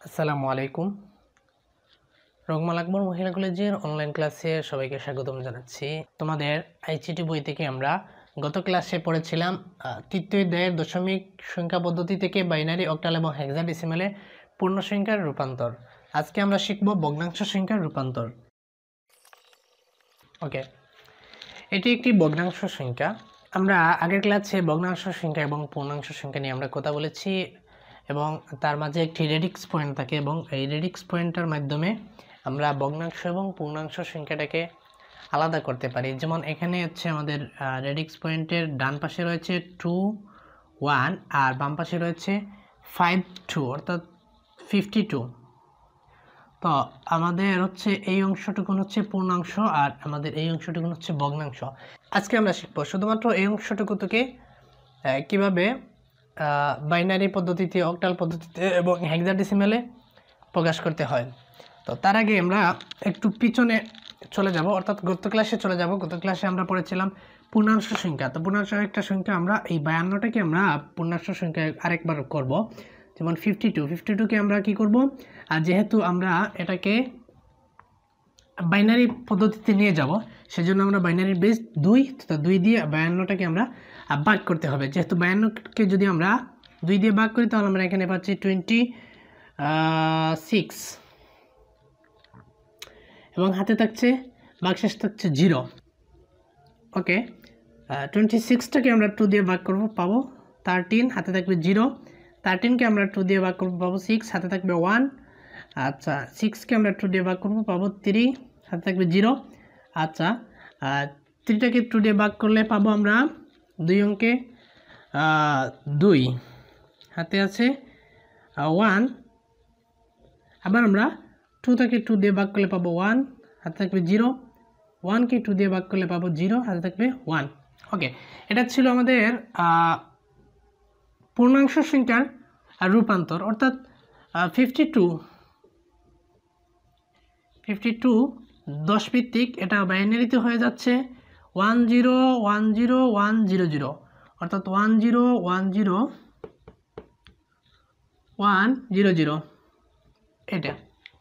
আসসালামু আলাইকুম। রোকমাল আকবর মহিলা কলেজের অনলাইন ক্লাসে সবাইকে স্বাগতম জানাচ্ছি। তোমাদের আইসিটি বই থেকে আমরা গত ক্লাসে পড়েছিলাম তৃতীয় অধ্যায়ের দশমিক সংখ্যা পদ্ধতি থেকে বাইনারি, অক্টাল এবং হেক্সাডেসিমালে পূর্ণ সংখ্যার রূপান্তর। আজকে আমরা শিখব ভগ্নাংশ সংখ্যার রূপান্তর। ওকে, এটি একটি ভগ্নাংশ সংখ্যা। আমরা আগের ক্লাসে ভগ্নাংশ সংখ্যা এবং পূর্ণাংশ সংখ্যা নিয়ে আমরা কথা বলেছি এবং তার মাঝে একটি রেডিক্স পয়েন্ট থাকে এবং এই রেডিক্স পয়েন্টের মাধ্যমে আমরা ভগ্নাংশ এবং পূর্ণাংশ সংখ্যাটাকে আলাদা করতে পারি। যেমন এখানে হচ্ছে আমাদের রেডিক্স পয়েন্টের ডান পাশে রয়েছে 2, 1 আর বাম পাশে রয়েছে 5, 2 অর্থাৎ 52। তো আমাদের হচ্ছে এই অংশটুকুন হচ্ছে পূর্ণাংশ আর আমাদের এই অংশটুকুন হচ্ছে ভগ্নাংশ। আজকে আমরা শিখব শুধুমাত্র এই অংশটুকু থেকে কীভাবে বাইনারি পদ্ধতিতে, অক্টাল পদ্ধতিতে এবং হেক্সাডেসিমালে প্রকাশ করতে হয়। তো তার আগে আমরা একটু পিছনে চলে যাব, অর্থাৎ গত ক্লাসে চলে যাব। গত ক্লাসে আমরা পড়েছিলাম পূর্ণাংশ সংখ্যা। তো পূর্ণাংশ একটা সংখ্যা আমরা এই 52টাকে আমরা পূর্ণাংশ সংখ্যা আরেকবার করব। যেমন 52কে আমরা কি করব, আর যেহেতু আমরা এটাকে বাইনারি পদ্ধতিতে নিয়ে যাব সেজন্য আমরা বাইনারির বেস 2, তো 2 দিয়ে 52টাকে আমরা ভাগ করতে হবে। যেহেতু 52কে যদি আমরা 2 দিয়ে ভাগ করি তাহলে আমরা এখানে পাচ্ছি 26 এবং হাতে থাকছে ভাগশেষ থাকছে 0। ওকে, 26টাকে আমরা 2 দিয়ে ভাগ করব, পাবো 13, হাতে থাকবে 0। 13কে আমরা 2 দিয়ে ভাগ করব, পাবো 6, হাতে থাকবে 1। আচ্ছা, 6কে আমরা 2 দিয়ে ভাগ করব, পাবো 3, হাতে থাকবে 0। আচ্ছা, 3টাকে 2 দিয়ে ভাগ করলে পাবো আমরা 2 অঙ্কে 2, হাতে আছে 1। আবার আমরা 2টাকে 2 দিয়ে ভাগ করলে পাবো 1, হাতে থাকবে 0। 1কে 2 দিয়ে ভাগ করলে পাবো 0, হাতে থাকবে 1। ওকে, এটা ছিল আমাদের পূর্ণাংশ সংখ্যার রূপান্তর, অর্থাৎ 52 10 ভিত্তিক, এটা বাইনারিতে হয়ে যাচ্ছে 10101010, অর্থাৎ 101010 এটা।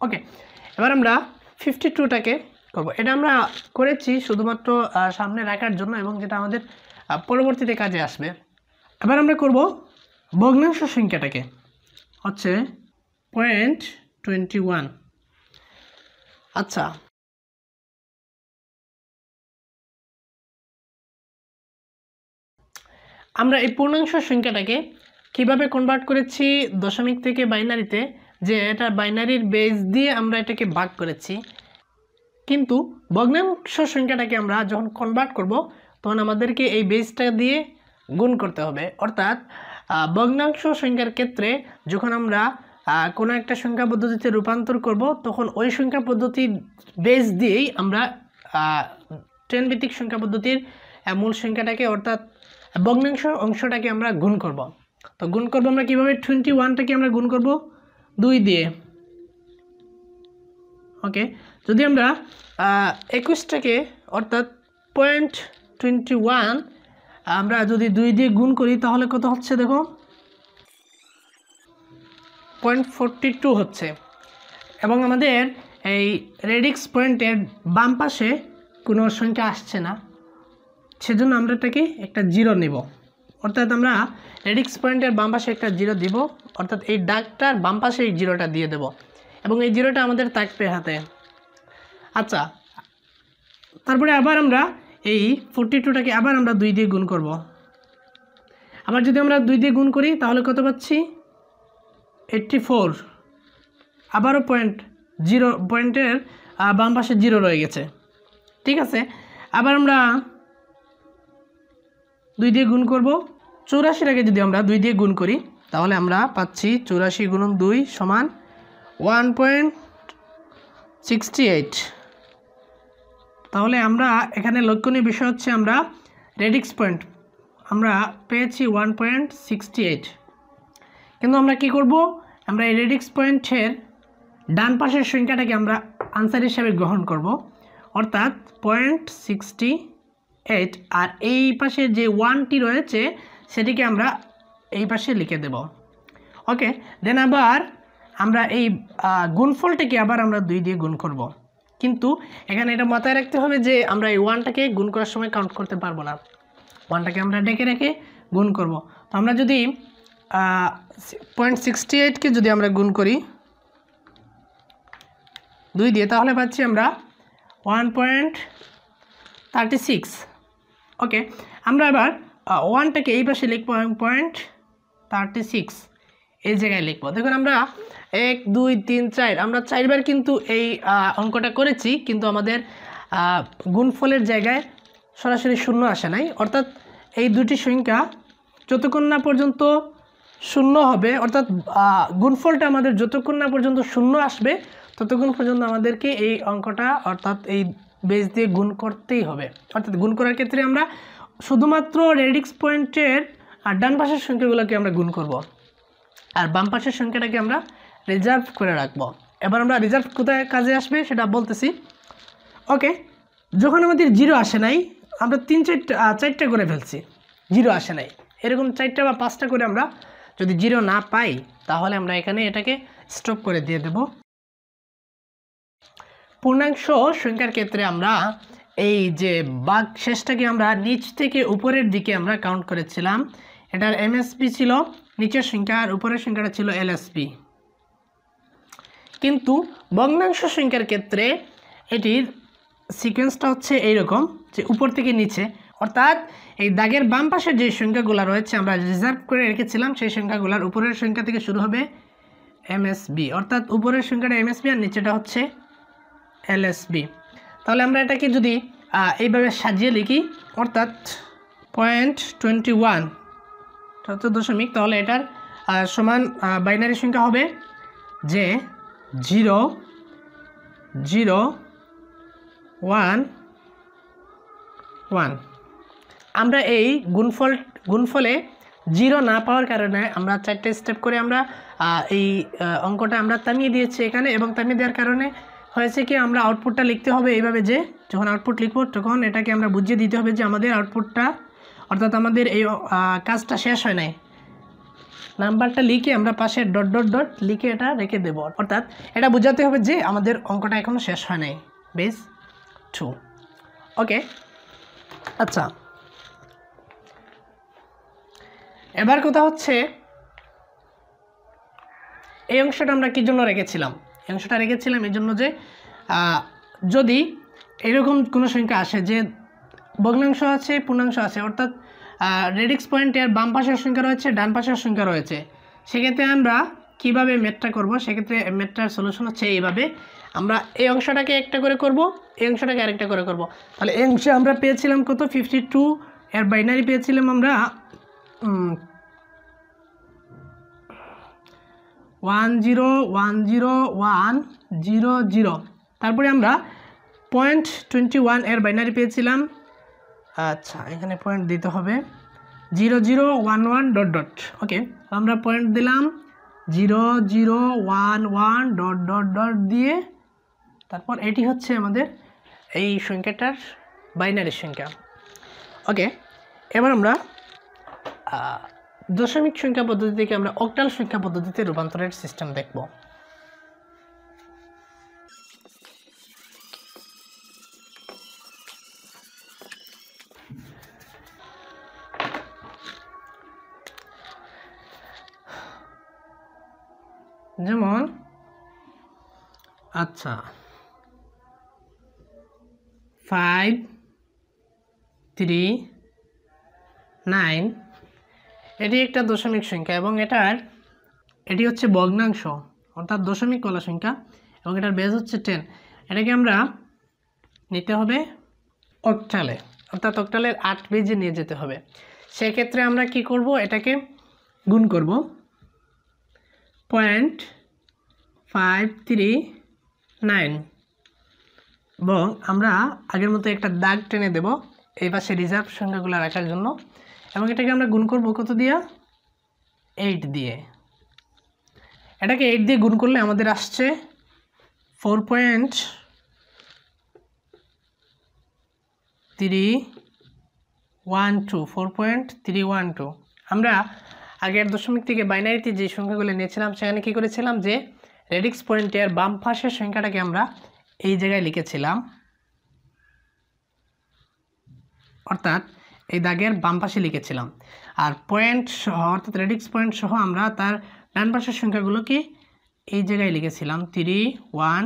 ওকে, এবার আমরা 52টাকে করব। এটা আমরা করেছি শুধুমাত্র সামনে রাখার জন্য এবং যেটা আমাদের পরবর্তীতে কাজে আসবে। এবার আমরা করব ভগ্নাংশ সংখ্যাটাকে, হচ্ছে 0.21। আচ্ছা, আমরা এই পূর্ণাংশ সংখ্যাটাকে কিভাবে কনভার্ট করেছি দশমিক থেকে বাইনারিতে, যে এটা বাইনারির বেস দিয়ে আমরা এটাকে ভাগ করেছি। কিন্তু ভগ্নাংশ সংখ্যাটাকে আমরা যখন কনভার্ট করব তখন আমাদেরকে এই বেসটা দিয়ে গুণ করতে হবে। অর্থাৎ ভগ্নাংশ সংখ্যার ক্ষেত্রে যখন আমরা কোনো একটা সংখ্যা পদ্ধতিতে রূপান্তর করব তখন ওই সংখ্যা পদ্ধতির বেস দিয়েই আমরা 10 ভিত্তিক সংখ্যা পদ্ধতির মূল সংখ্যাটাকে, অর্থাৎ ভগ্নাংশ অংশটাকে আমরা গুণ করব। তো গুণ করব আমরা কীভাবে, 21টাকে আমরা গুণ করব 2 দিয়ে। ওকে, যদি আমরা 21টাকে অর্থাৎ 0.21 আমরা যদি 2 দিয়ে গুণ করি তাহলে কত হচ্ছে দেখো, 0.42 হচ্ছে। এবং আমাদের এই রেডিক্স পয়েন্টের বাম পাশে কোনো সংখ্যা আসছে না, সেজন্য আমরা এটাকে একটা 0 নেব। অর্থাৎ আমরা রেডিক্স পয়েন্টের বাম পাশে একটা 0 দিব, অর্থাৎ এই দাগটার বাম পাশে এই 0টা দিয়ে দেব এবং এই 0টা আমাদের থাকবে হাতে। আচ্ছা, তারপরে আবার আমরা এই 42টাকে আবার আমরা 2 দিয়ে গুণ করব। আবার যদি আমরা 2 দিয়ে গুণ করি তাহলে কত পাচ্ছি, 84। আবারও পয়েন্টের বাম পাশে 0 রয়ে গেছে। ঠিক আছে, আবার আমরা 2 দিয়ে গুণ করব। 84টাকে যদি আমরা 2 দিয়ে গুণ করি তাহলে আমরা পাচ্ছি 84 গুণন 2 সমান 1.68। তাহলে আমরা এখানে লক্ষণীয় বিষয় হচ্ছে আমরা রেডিক্স পয়েন্ট আমরা পেয়েছি 1.68। কিন্তু আমরা কি করব, আমরা এই রেডিক্স পয়েন্টের ডান পাশের সংখ্যাটাকে আমরা আনসার হিসাবে গ্রহণ করব, অর্থাৎ 0.68, আর এই পাশে যে 1টি রয়েছে সেটিকে আমরা এই পাশে লিখে দেব। ওকে, দেন আবার আমরা এই গুণফলটাকে আবার আমরা 2 দিয়ে গুণ করব। কিন্তু এখানে এটা মাথায় রাখতে হবে যে আমরা এই 1টাকে গুণ করার সময় কাউন্ট করতে পারবো না, 1টাকে আমরা ডেকে রেখে গুণ করব। তো আমরা যদি 0.68কে যদি আমরা গুণ করি 2 দিয়ে, তাহলে পাচ্ছি আমরা 1.36। ওকে, আমরা এবার 1টাকে এই পাশে লিখবো 0.36 এই জায়গায় লিখবো। দেখুন আমরা 1 2 3 4 আমরা 4বার কিন্তু এই অঙ্কটা করেছি, কিন্তু আমাদের গুণফলের জায়গায় সরাসরি শূন্য আসে নাই। অর্থাৎ এই দুটি সংখ্যা যতক্ষণ না পর্যন্ত শূন্য হবে, অর্থাৎ গুণফলটা আমাদের যতক্ষণ না পর্যন্ত শূন্য আসবে ততক্ষণ পর্যন্ত আমাদেরকে এই অঙ্কটা অর্থাৎ এই বেস দিয়ে গুণ করতেই হবে। অর্থাৎ গুণ করার ক্ষেত্রে আমরা শুধুমাত্র রেডিক্স পয়েন্টের ডান পাশের সংখ্যাগুলোকে আমরা গুণ করব, আর বাম পাশের সংখ্যাটাকে আমরা রিজার্ভ করে রাখবো। এবার আমরা রিজার্ভ কোথায় কাজে আসবে সেটা বলতেছি। ওকে, যখন আমাদের 0 আসে নাই, আমরা 4টা করে ফেলছি, 0 আসে নাই, এরকম 4টা বা 5টা করে আমরা যদি 0 না পাই তাহলে আমরা এখানে এটাকে স্টপ করে দিয়ে দেব। পূর্ণাংশ সংখ্যার ক্ষেত্রে আমরা এই যে ভাগ শেষটাকে আমরা নিচ থেকে উপরের দিকে আমরা কাউন্ট করেছিলাম, এটার এমএসপি ছিল নিচের সংখ্যা আর উপরের সংখ্যাটা ছিল এলএসপি। কিন্তু ভগ্নাংশ সংখ্যার ক্ষেত্রে এটির সিকোয়েন্সটা হচ্ছে এইরকম যে উপর থেকে নিচে, অর্থাৎ এই দাগের বাম পাশে যে সংখ্যাগুলো রয়েছে আমরা রিজার্ভ করে রেখেছিলাম সেই সংখ্যাগুলোর উপরের সংখ্যা থেকে শুরু হবে এমএসবি, অর্থাৎ উপরের সংখ্যাটা এমএসবি আর নিচেটা হচ্ছে এলএসবি। তাহলে আমরা এটাকে যদি এইভাবে সাজিয়ে লিখি, অর্থাৎ 0.21 দশমিক, তাহলে এটার সমান বাইনারি সংখ্যা হবে যে 0 0 1 1। আমরা এই গুণফলে 0 না পাওয়ার কারণে আমরা 4টে স্টেপ করে আমরা এই অঙ্কটা আমরা থামিয়ে দিয়েছি এখানে, এবং থামিয়ে দেওয়ার কারণে হয়েছে কি আমরা আউটপুটটা লিখতে হবে এইভাবে যে যখন আউটপুট লিখব তখন এটাকে আমরা বুঝিয়ে দিতে হবে যে আমাদের আউটপুটটা অর্থাৎ আমাদের এই কাজটা শেষ হয় নাই। নাম্বারটা লিখে আমরা পাশে ডট ডট ডট লিখে এটা রেখে দেব, অর্থাৎ এটা বোঝাতে হবে যে আমাদের অঙ্কটা এখনও শেষ হয় নাই, বেস 2। ওকে, আচ্ছা, এবার কথা হচ্ছে এই অংশটা আমরা কী জন্য রেখেছিলাম? এই অংশটা রেখেছিলাম এই জন্য যে যদি এরকম কোনো সংখ্যা আসে যে ভগ্নাংশ আছে পূর্ণাংশ আছে, অর্থাৎ রেডিক্স পয়েন্টের বাম পাশের সংখ্যা রয়েছে ডান পাশের সংখ্যা রয়েছে, সেক্ষেত্রে আমরা কিভাবে ম্যাথটা করব? সেক্ষেত্রে ম্যাথটার সলিউশন হচ্ছে এইভাবে, আমরা এই অংশটাকে একটা করে করব, এই অংশটাকে আরেকটা করে করব। তাহলে এই অংশে আমরা পেয়েছিলাম কত? 52, এর বাইনারি পেয়েছিলাম আমরা 10101000। তারপরে আমরা 0.21 এর বাইনারি পেয়েছিলাম, আচ্ছা এখানে পয়েন্ট দিতে হবে 0011 ডট ডট। ওকে, আমরা পয়েন্ট দিলাম 0011 ডট ডট ডট দিয়ে, তারপর এটি হচ্ছে আমাদের এই সংখ্যাটার বাইনারি সংখ্যা। ওকে, এবার আমরা দশমিক সংখ্যা পদ্ধতি থেকে আমরা অক্টাল সংখ্যা পদ্ধতিতে রূপান্তরের সিস্টেম দেখব। যেমন আচ্ছা 5 3 9 এটি একটা দশমিক সংখ্যা এবং এটি হচ্ছে ভগ্নাংশ অর্থাৎ দশমিক কলা সংখ্যা এবং এটার বেজ হচ্ছে 10। এটাকে আমরা নিতে হবে অক্টালে, অর্থাৎ অক্টালের 8 বেজে নিয়ে যেতে হবে। সেক্ষেত্রে আমরা কি করব? এটাকে গুণ করব 0.539 এবং আমরা আগের মতো একটা দাগ টেনে দেব এই পাশে রিজার্ভ সংখ্যাগুলো রাখার জন্য, এবং এটাকে আমরা গুণ করব কত দিয়ে? 8 দিয়ে। এটাকে 8 দিয়ে গুণ করলে আমাদের আসছে 4.312। আমরা আগের দশমিক থেকে বাইনারিতে যে সংখ্যাগুলো নিয়েছিলাম সেখানে কি করেছিলাম যে রেডিক্স পয়েন্টের বাম পাশের সংখ্যাটাকে আমরা এই জায়গায় লিখেছিলাম, অর্থাৎ এই দাগের বাম পাশে লিখেছিলাম। আর পয়েন্ট সহ অর্থাৎ রেডিক্স পয়েন্ট সহ আমরা তার ডান পাশের সংখ্যাগুলোকে এই জায়গায় লিখেছিলাম 3, 1,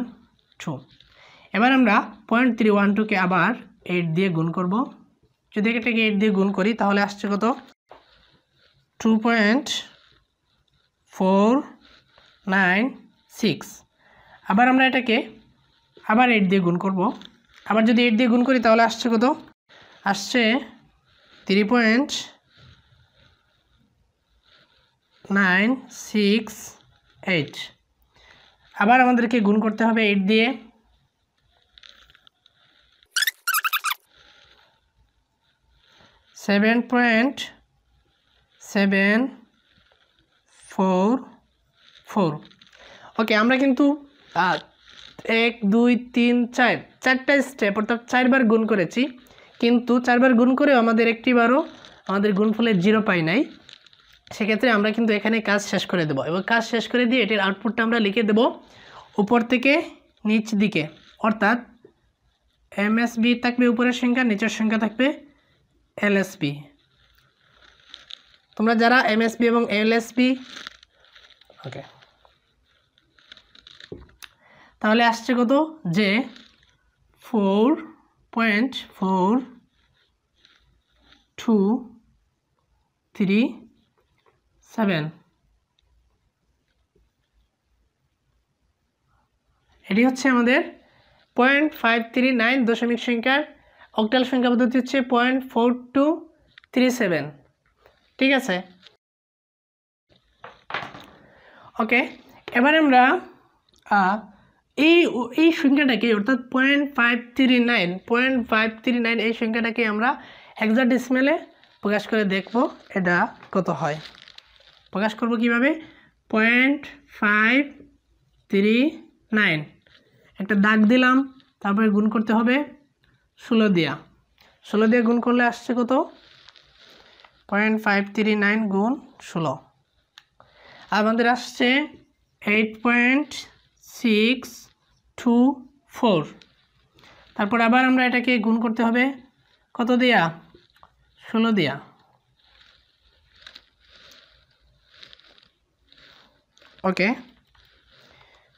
2। এবার আমরা 0.312কে আবার 8 দিয়ে গুণ করব। যদি এটাকে 8 দিয়ে গুণ করি তাহলে আসছে কত? 2.496। আবার আমরা এটাকে আবার 8 দিয়ে গুণ করব। আবার যদি 8 দিয়ে গুণ করি তাহলে আসছে কত? আসছে 3.968। আবার আমাদেরকে গুণ করতে হবে 8 দিয়ে। Seven point 744। ওকে, আমরা কিন্তু 1, 2, 3, 4 চারটা স্টেপ অর্থাৎ 4 বার গুণ করেছি, কিন্তু 4 বার গুণ করেও আমাদের একটিবারও আমাদের গুণফলের 0 পাই নাই। সেক্ষেত্রে আমরা কিন্তু এখানে কাজ শেষ করে দেব এবং কাজ শেষ করে দিয়ে এটির আউটপুটটা আমরা লিখে দেব উপর থেকে নিচ দিকে, অর্থাৎ MSB থাকবে উপরের সংখ্যা, নিচের সংখ্যা থাকবে LSB। তোমরা যারা MSB এবং LSB ওকে, তাহলে আসছে কত? যে 4.4237। এটি হচ্ছে আমাদের 0.539 দশমিক সংখ্যার অক্টাল সংখ্যা পদ্ধতি হচ্ছে 0.4237। ঠিক আছে, ওকে। এবার আমরা এই সংখ্যাটাকে অর্থাৎ 0.539 এই সংখ্যাটাকে আমরা হেক্সাডেসিমেলে প্রকাশ করে দেখব এটা কত হয়। প্রকাশ করব কিভাবে? 0.539 একটা দাগ দিলাম, তারপরে গুণ করতে হবে 16 দিয়া। 16 দিয়ে গুণ করলে আসছে কত? 0.539 গুণ 16 আমাদের আসছে 8.624। তারপর আবার আমরা এটাকে গুণ করতে হবে কত দিয়া? 16 দিয়া। ওকে,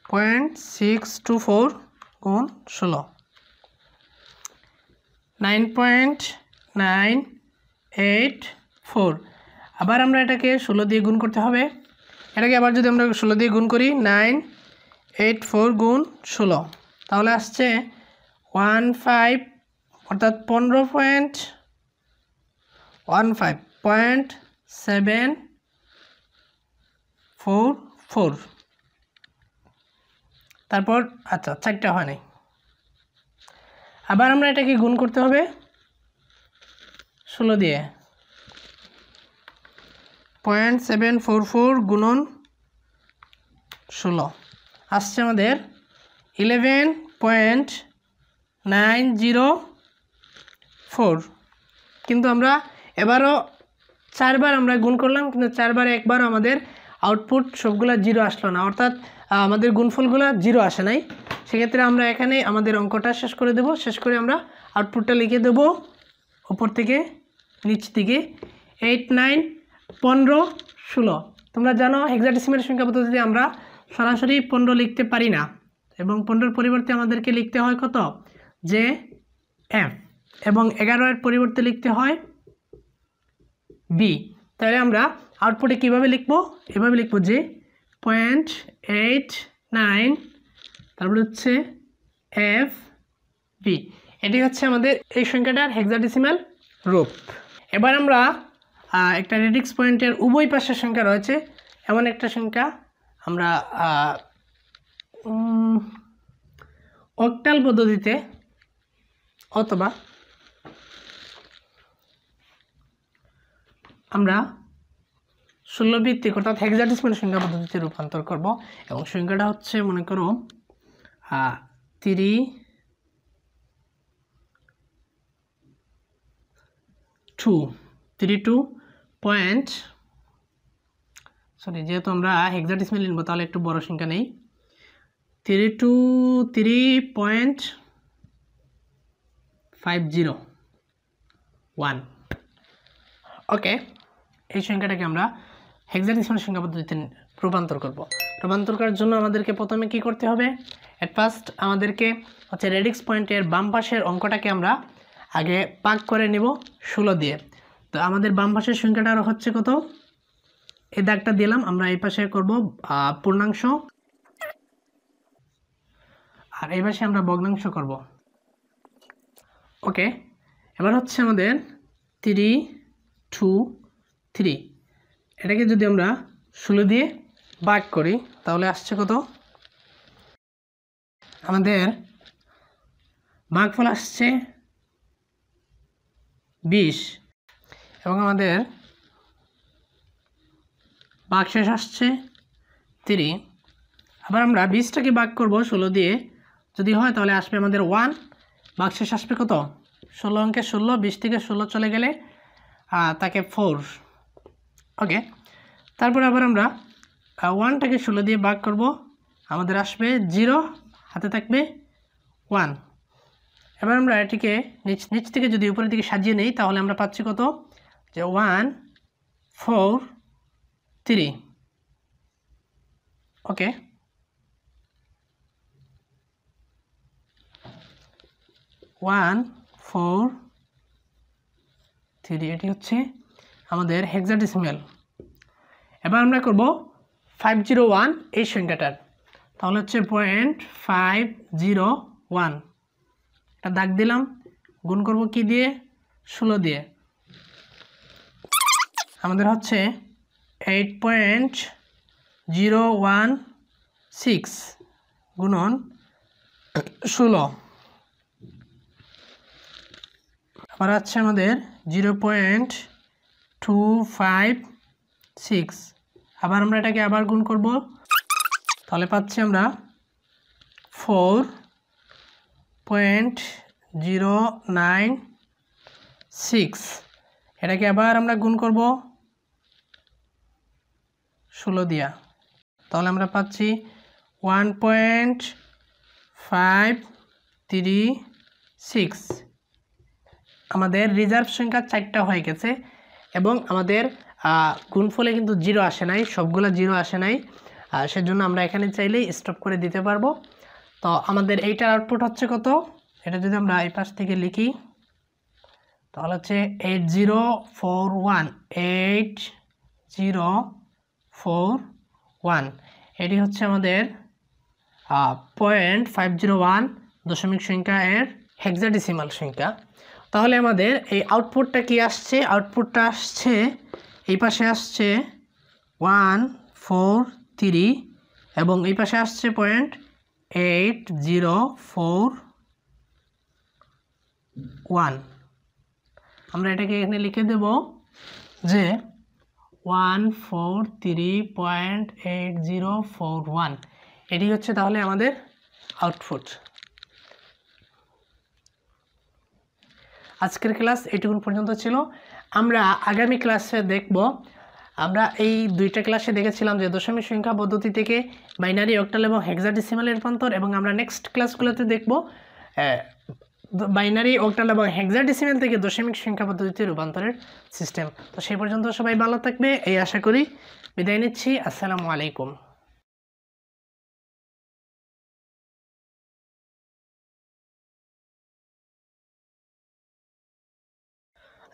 0.624 গুণ 16 9.984। আবার আমরা এটাকে 16 দিয়ে গুণ করতে হবে। এটাকে আবার যদি আমরা 16 দিয়ে গুণ করি 984 গুণ 16 তাহলে আসছে 15 অর্থাৎ 15.744। তারপর আচ্ছা 4টা হয় নাই, আবার আমরা এটাকে গুণ করতে হবে 16 দিয়ে। 0.744 গুণন 16 আসছে আমাদের 11.904। কিন্তু আমরা এবারও 4 বার আমরা গুণ করলাম, কিন্তু 4 বারে একবারও আমাদের আউটপুট সবগুলো 0 আসলো না, অর্থাৎ আমাদের গুণফলগুলো 0 আসে নাই। সেক্ষেত্রে আমরা এখানে আমাদের অঙ্কটা শেষ করে দেব। শেষ করে আমরা আউটপুটটা লিখে দেব উপর থেকে নিচ দিকে 8, 9, 15, 16। তোমরা জানো হেক্সাডেসিমেল সংখ্যা পদ্ধতিতে আমরা সরাসরি 15 লিখতে পারি না, এবং 15 পরিবর্তে আমাদেরকে লিখতে হয় কত? যে F, এবং 11 এর পরিবর্তে লিখতে হয় B। তাহলে আমরা আউটপুটে কিভাবে লিখব? এভাবে লিখব যে 0.89 তারপরে হচ্ছে FB। এটি হচ্ছে আমাদের এই সংখ্যাটার হেক্সাডেসিমাল রূপ। এবার আমরা একটা রেডিক্স পয়েন্টের উভয় পাশের সংখ্যা রয়েছে এমন একটা সংখ্যা আমরা অক্টাল পদ্ধতিতে অথবা আমরা 16 ভিত্তিক অর্থাৎ হেক্সাডেসিমাল সংখ্যা পদ্ধতিতে রূপান্তর করব। এবং সংখ্যাটা হচ্ছে মনে করো 32 সরি, যেহেতু আমরা হেক্সাডেসিমাল নিব তাহলে একটু বড় সংখ্যা নেই। 3 to 3.501। ওকে, এই সংখ্যাটাকে আমরা হেক্সাডেসিমাল সংখ্যা পদ্ধতিতে রূপান্তর করব। রূপান্তর করার জন্য আমাদেরকে প্রথমে কি করতে হবে? এট ফার্স্ট আমাদেরকে হচ্ছে রেডিক্স পয়েন্টের বাম পাশের অঙ্কটাকে আমরা আগে ভাগ করে নিব 16 দিয়ে। তো আমাদের বাম পাশের সংখ্যাটা হচ্ছে কত? এই দাগটা দিলাম, আমরা এই পাশে করব পূর্ণাংশ, আর এই পাশে আমরা ভগ্নাংশ করব। ওকে, এবার হচ্ছে আমাদের 3 2 3, এটাকে যদি আমরা 16 দিয়ে ভাগ করি তাহলে আসছে কত? আমাদের ভাগফল আসছে 20 এবং আমাদের ভাগশেষ আসছে 3। আবার আমরা 20টাকে ভাগ করব 16 দিয়ে, যদি হয় তাহলে আসবে আমাদের 1, ভাগশেষ আসবে কত? 16 অঙ্কে 16, 20 থেকে 16 চলে গেলে তাকে 4। ওকে, তারপর আবার আমরা 1টাকে 16 দিয়ে ভাগ করব, আমাদের আসবে 0, হাতে থাকবে 1। এবার আমরা এটিকে নিচ থেকে যদি উপরের দিকে সাজিয়ে নেই তাহলে আমরা পাচ্ছি কত? যে 1 4 3। ওকে, ওয়ান 4 3, এটি হচ্ছে আমাদের হেক্সাডেসিমাল। এবার আমরা করব 501 এই সংখ্যাটার, তাহলে হচ্ছে 0.501, এটা দাগ দিলাম, গুণ করব কি দিয়ে? 16 দিয়ে। আমাদের হচ্ছে 8.016 গুণন 16, আবার আছে আমাদের 0.256, আবার আমরা এটাকে আবার গুণ করব, তাহলে পাচ্ছি আমরা 4.096, এটাকে আবার আমরা গুণ করব 16 দিয়া, তাহলে আমরা পাচ্ছি 1.536। আমাদের রিজার্ভ সংখ্যা 4টা হয়ে গেছে এবং আমাদের গুণফলে কিন্তু 0 আসে নাই, সবগুলো 0 আসে নাই, সেজন্য আমরা এখানে চাইলেই স্টপ করে দিতে পারবো। তো আমাদের এইটার আউটপুট হচ্ছে কত? এটা যদি আমরা এই পাশ থেকে লিখি তাহলে হচ্ছে 8041, এটি হচ্ছে আমাদের 0.501 দশমিক সংখ্যা এর হেক্সাডেসিমাল সংখ্যা। তাহলে আমাদের এই আউটপুটটা কি আসছে? আউটপুটটা আসছে এই পাশে আসছে 143 এবং এই পাশে আসছে 0.8041। আমরা এটাকে এখানে লিখে দেব যে 143.8041, এটি হচ্ছে তাহলে আমাদের আউটপুট। আজকের ক্লাস এইটুকুন পর্যন্ত ছিল। আমরা আগামী ক্লাসে দেখব, আমরা এই দুইটা ক্লাসে দেখেছিলাম যে দশমিক সংখ্যা পদ্ধতি থেকে বাইনারি, অক্টাল এবং হেক্সাডেসিমালের রূপান্তর, এবং আমরা নেক্সট ক্লাসগুলোতে দেখব বাইনারি, অক্টাল এবং হেক্সাডেসিমাল থেকে দশমিক সংখ্যা পদ্ধতিতে রূপান্তরের সিস্টেম। তো সেই পর্যন্ত সবাই ভালো থাকবে এই আশা করি। বিদায় নিচ্ছি। আসসালামু আলাইকুম।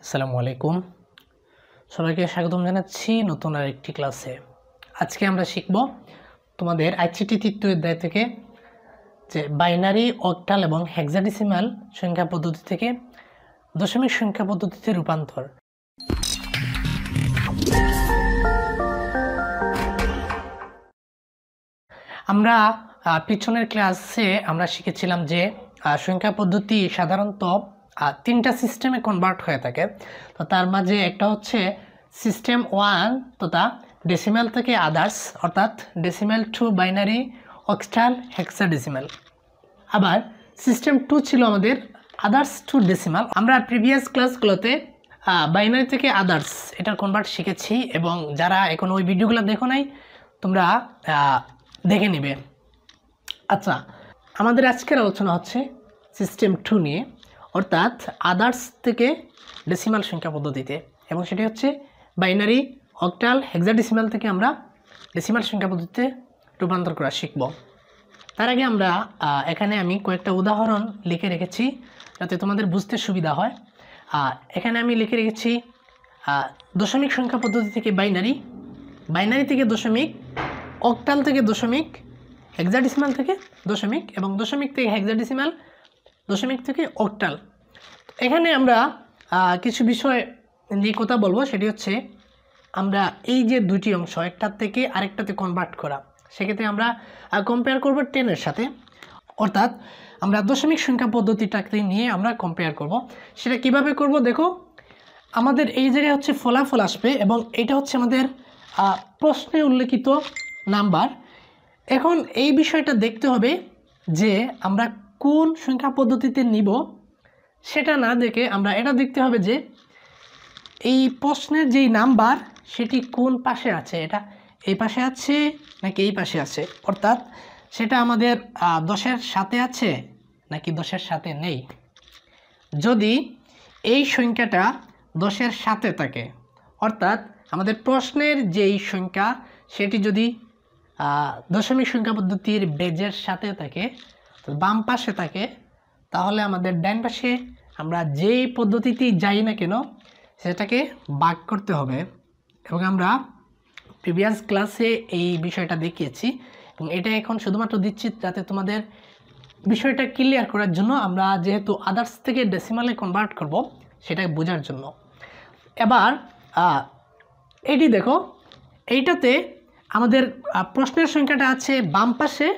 আসসালামু আলাইকুম, সবাইকে স্বাগতম জানাচ্ছি নতুন আরেকটি ক্লাসে। আজকে আমরা শিখব তোমাদের আইসিটি তৃতীয় অধ্যায় থেকে যে বাইনারি, অক্টাল এবং হেক্সাডেসিমাল সংখ্যা পদ্ধতি থেকে দশমিক সংখ্যা পদ্ধতিতে রূপান্তর। আমরা পিছনের ক্লাসে আমরা শিখেছিলাম যে সংখ্যা পদ্ধতি সাধারণত 3টা সিস্টেমে কনভার্ট হয়ে থাকে। তো তার মাঝে একটা হচ্ছে সিস্টেম 1 তথা ডেসিমাল থেকে আদার্স, অর্থাৎ decimal two binary, octal, hexadecimal. আবার সিস্টেম 2 ছিল আমাদের আদার্স টু ডেসিমাল। আমরা প্রিভিয়াস ক্লাসগুলোতে বাইনারি থেকে আদার্স এটার কনভার্ট শিখেছি, এবং যারা এখন ওই ভিডিওগুলো দেখো নাই তোমরা দেখে নিবে। আচ্ছা, আমাদের আজকের আলোচনা হচ্ছে সিস্টেম 2 নিয়ে, অর্থাৎ আদার্স থেকে ডেসিমাল সংখ্যা পদ্ধতিতে, এবং সেটি হচ্ছে বাইনারি, অক্টাল, হেক্সাডেসিমাল থেকে আমরা ডেসিমাল সংখ্যা পদ্ধতিতে রূপান্তর করা শিখব। তার আগে আমরা এখানে আমি কয়েকটা উদাহরণ লিখে রেখেছি যাতে তোমাদের বুঝতে সুবিধা হয়। এখানে আমি লিখে রেখেছি দশমিক সংখ্যা পদ্ধতি থেকে বাইনারি, বাইনারি থেকে দশমিক, অক্টাল থেকে দশমিক, হেক্সাডেসিমাল থেকে দশমিক, এবং দশমিক থেকে হেক্সাডেসিমাল, দশমিক থেকে অক্টাল। এখানে আমরা কিছু বিষয় নিয়ে কথা বলবো, সেটি হচ্ছে আমরা এই যে দুটি অংশ একটার থেকে আরেকটাতে কনভার্ট করা, সেক্ষেত্রে আমরা কম্পেয়ার করব 10-এর সাথে, অর্থাৎ আমরা দশমিক সংখ্যা পদ্ধতিটাকে নিয়ে আমরা কম্পেয়ার করব। সেটা কিভাবে করব দেখো, আমাদের এই জায়গায় হচ্ছে ফলাফল আসবে এবং এটা হচ্ছে আমাদের প্রশ্নে উল্লেখিত নাম্বার। এখন এই বিষয়টা দেখতে হবে যে আমরা কোন সংখ্যা পদ্ধতিতে নিব, সেটা না দেখে আমরা এটা দেখতে হবে যে এই প্রশ্নের যেই নাম্বার সেটি কোন পাশে আছে, এটা এই পাশে আছে নাকি এই পাশে আছে, অর্থাৎ সেটা আমাদের 10-এর সাথে আছে নাকি 10-এর সাথে নেই। যদি এই সংখ্যাটা 10-এর সাথে থাকে, অর্থাৎ আমাদের প্রশ্নের যেই সংখ্যা সেটি যদি দশমিক সংখ্যা পদ্ধতির বেজের সাথে থাকে, বাম পাশে থাকে, তাহলে আমাদের ডান পাশে আমরা যেই পদ্ধতিতেই যাই না কেন সেটাকে ভাগ করতে হবে। এবং আমরা প্রিভিয়াস ক্লাসে এই বিষয়টা দেখিয়েছি এবং এটা এখন শুধুমাত্র দিচ্ছি যাতে তোমাদের বিষয়টা ক্লিয়ার করার জন্য, আমরা যেহেতু আদার্স থেকে ডেসিমালে কনভার্ট করব সেটা বোঝার জন্য। এবার এটি দেখো, এইটাতে আমাদের প্রশ্নের সংখ্যাটা আছে বাম পাশে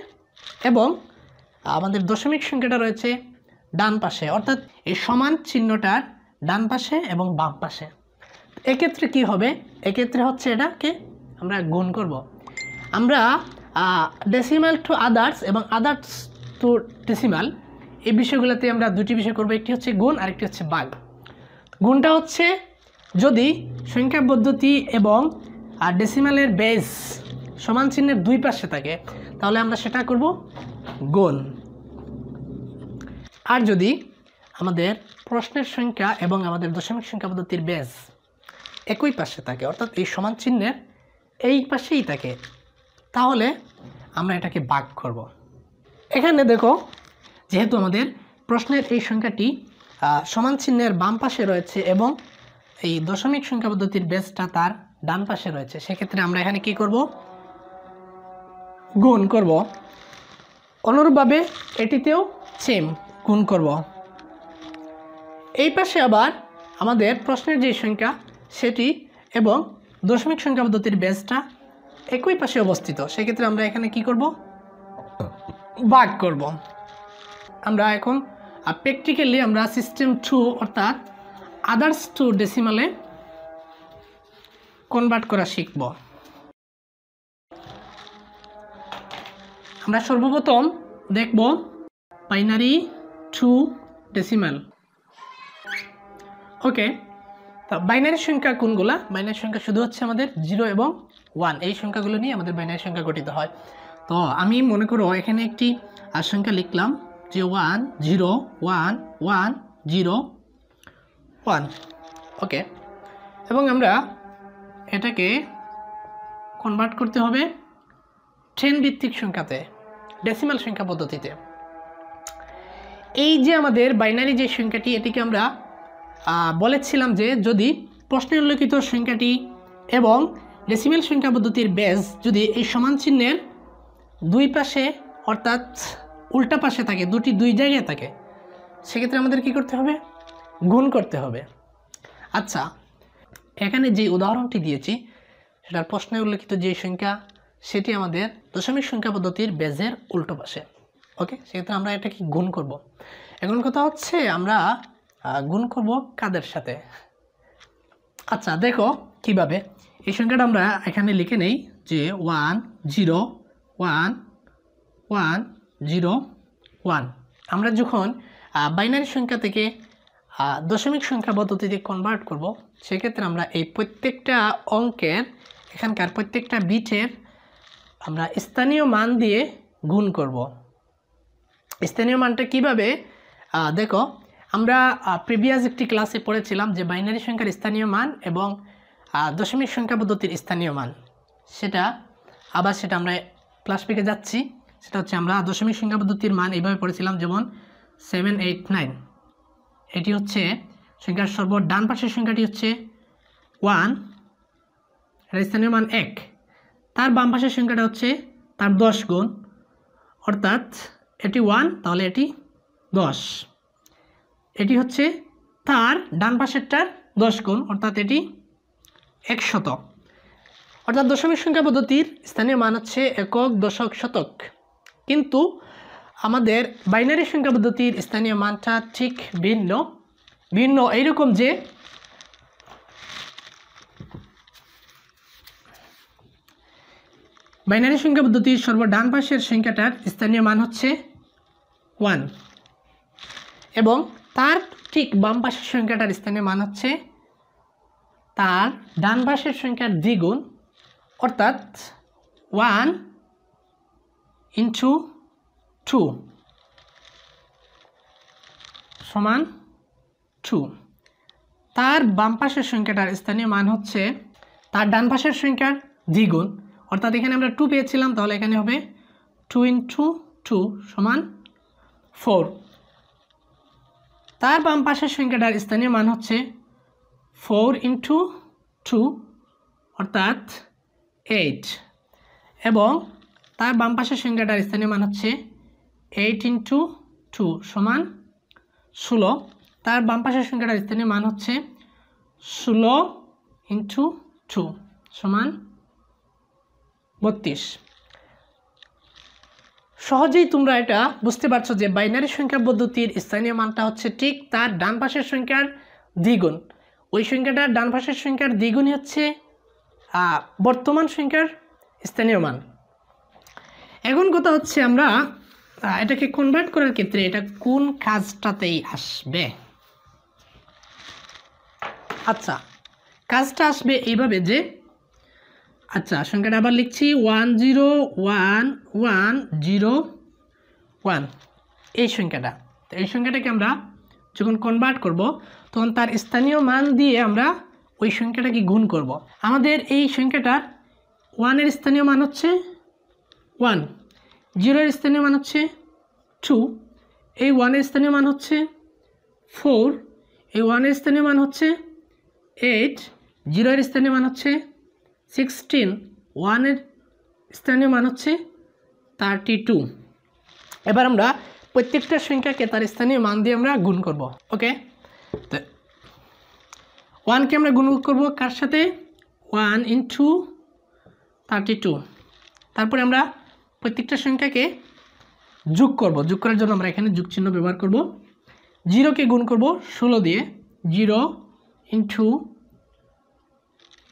এবং আমাদের দশমিক সংখ্যাটা রয়েছে ডান পাশে, অর্থাৎ এই সমান চিহ্নটার ডান পাশে এবং বাম পাশে। এক্ষেত্রে কি হবে, এক্ষেত্রে হচ্ছে এটাকে আমরা গুণ করব। আমরা ডেসিমাল টু আদার্স এবং আদার্স টু ডেসিমাল এই বিষয়গুলোতে আমরা দুটি বিষয় করব, একটি হচ্ছে গুণ আর একটি হচ্ছে ভাগ। গুণটা হচ্ছে যদি সংখ্যা পদ্ধতি এবং ডেসিমালের বেস সমান চিহ্নের দুই পাশে থাকে তাহলে আমরা সেটা করব গুণ। আর যদি আমাদের প্রশ্নের সংখ্যা এবং আমাদের দশমিক সংখ্যা পদ্ধতির বেস একই পাশে থাকে, অর্থাৎ এই সমান চিহ্নের এই পাশেই থাকে, তাহলে আমরা এটাকে ভাগ করব। এখানে দেখো, যেহেতু আমাদের প্রশ্নের এই সংখ্যাটি সমান চিহ্নের বাম পাশে রয়েছে এবং এই দশমিক সংখ্যা পদ্ধতির বেসটা তার ডান পাশে রয়েছে, সেক্ষেত্রে আমরা এখানে কি করব, গুণ করব। অনুরূপভাবে এটিতেও সেম গুণ করব। এই পাশে আবার আমাদের প্রশ্নের যে সংখ্যা সেটি এবং দশমিক সংখ্যা পদ্ধতির বেসটা একই পাশে অবস্থিত, সেক্ষেত্রে আমরা এখানে কি করব, ভাগ করব। আমরা এখন প্র্যাকটিক্যালি আমরা সিস্টেম 2 অর্থাৎ আদার্স টু ডেসিমালে কনভার্ট করা শিখব। আমরা সর্বপ্রথম দেখব বাইনারি টু ডেসিমাল। ওকে, তো বাইনারি সংখ্যা কোনগুলা? বাইনারি সংখ্যা শুধু হচ্ছে আমাদের 0 এবং 1, এই সংখ্যাগুলো নিয়ে আমাদের বাইনারি সংখ্যা গঠিত হয়। তো আমি মনে করো এখানে একটি সংখ্যা লিখলাম যে 1 0 1 1 0 1। ওকে, এবং আমরা এটাকে কনভার্ট করতে হবে 10 ভিত্তিক সংখ্যাতে, ডেসিমাল সংখ্যা পদ্ধতিতে। এই যে আমাদের বাইনারি যে সংখ্যাটি, এটিকে আমরা বলেছিলাম যে যদি প্রশ্নে উল্লেখিত সংখ্যাটি এবং ডেসিমাল সংখ্যা পদ্ধতির বেস যদি এই সমান চিহ্নের দুই পাশে অর্থাৎ উল্টা পাশে থাকে, দুই জায়গায় থাকে, সেক্ষেত্রে আমাদের কি করতে হবে, গুণ করতে হবে। আচ্ছা, এখানে যে উদাহরণটি দিয়েছি সেটার প্রশ্নে উল্লেখিত যে সংখ্যা সেটি আমাদের দশমিক সংখ্যা পদ্ধতির বেজের উল্টো পাশে। ওকে, সেক্ষেত্রে আমরা এটাকে গুণ করব। এখন কথা হচ্ছে আমরা গুণ করব কাদের সাথে? আচ্ছা দেখো কিভাবে, এই সংখ্যাটা আমরা এখানে লিখে নেই যে 1 0 1 1 0 1। আমরা যখন বাইনারি সংখ্যা থেকে দশমিক সংখ্যা পদ্ধতিতে কনভার্ট করব, সেক্ষেত্রে আমরা এই প্রত্যেকটা অঙ্কের এখানকার প্রত্যেকটা বিটের আমরা স্থানীয় মান দিয়ে গুণ করব। স্থানীয় মানটা কিভাবে দেখো, আমরা প্রিভিয়াস একটি ক্লাসে পড়েছিলাম যে বাইনারি সংখ্যার স্থানীয় মান এবং দশমিক সংখ্যা পদ্ধতির স্থানীয় মান, সেটা আমরা ক্লাস পেকে যাচ্ছি। সেটা হচ্ছে আমরা দশমিক সংখ্যা পদ্ধতির মান এইভাবে পড়েছিলাম, যেমন 7, 8, 9। এটি হচ্ছে সংখ্যার ডান পাশের সংখ্যাটি হচ্ছে 1, এর স্থানীয় মান 1। তার বাম পাশের সংখ্যাটা হচ্ছে তার 10 গুণ, অর্থাৎ এটি 1, তাহলে এটি 10। এটি হচ্ছে তার ডান পাশেরটার 10 গুণ, অর্থাৎ এটি 100। অর্থাৎ দশমিক সংখ্যা পদ্ধতির স্থানীয় মান হচ্ছে একক, দশক, শতক। কিন্তু আমাদের বাইনারি সংখ্যা পদ্ধতির স্থানীয় মানটা ঠিক ভিন্ন এইরকম যে বাইনারি সংখ্যা পদ্ধতির ডান পাশের সংখ্যাটার স্থানীয় মান হচ্ছে 1 এবং তার ঠিক বাম পাশের সংখ্যাটার স্থানীয় মান হচ্ছে তার ডান পাশের সংখ্যার দ্বিগুণ, অর্থাৎ 1 × 2 সমান 2। তার বাম পাশের সংখ্যাটার স্থানীয় মান হচ্ছে তার ডান পাশের সংখ্যার দ্বিগুণ, অর্থাৎ এখানে আমরা 2 পেয়েছিলাম, তাহলে এখানে হবে 2 × 2 সমান 4। তার বাম পাশের সংখ্যাটার স্থানীয় মান হচ্ছে 4 × 2 অর্থাৎ 8 এবং তার বাম পাশের সংখ্যাটার স্থানীয় মান হচ্ছে 8 × 2 সমান 16। তার বাম পাশের সংখ্যাটার স্থানীয় মান হচ্ছে 16 × 2 সমান 32। সহজেই তোমরা এটা বুঝতে পারছো যে বাইনারি সংখ্যা পদ্ধতির স্থানীয় মানটা হচ্ছে ঠিক তার ডান পাশের সংখ্যার দ্বিগুণ। ওই সংখ্যাটার ডান পাশের সংখ্যার দ্বিগুণই হচ্ছে বর্তমান সংখ্যার স্থানীয় মান। এখন কথা হচ্ছে আমরা এটাকে কনভার্ট করার ক্ষেত্রে এটা কোন কাজটাতেই আসবে। আচ্ছা, কাজটা আসবে এইভাবে যে, আচ্ছা সংখ্যাটা আবার লিখছি 1 0 1 1 0 1। এই সংখ্যাটা, তো এই সংখ্যাটাকে আমরা যখন কনভার্ট করব তখন তার স্থানীয় মান দিয়ে আমরা ওই সংখ্যাটাকে গুণ করব। আমাদের এই সংখ্যাটার 1 এর স্থানীয় মান হচ্ছে 1, 0 এর স্থানীয় মান হচ্ছে 2, এই 1 এর স্থানীয় মান হচ্ছে 4, এই 1 এর স্থানীয় মান হচ্ছে 8, 0 এর স্থানীয় মান হচ্ছে 16, 1 এর স্থানীয় মান হচ্ছে 32। এবার আমরা প্রত্যেকটা সংখ্যাকে তার স্থানীয় মান দিয়ে আমরা গুণ করব। ওকে, তো 1কে আমরা গুণ করব কার সাথে? 1 × 32। তারপরে আমরা প্রত্যেকটা সংখ্যাকে যোগ করব। যোগ করার জন্য আমরা এখানে যোগ চিহ্ন ব্যবহার করব। 0কে গুণ করব 16 দিয়ে, 0 ×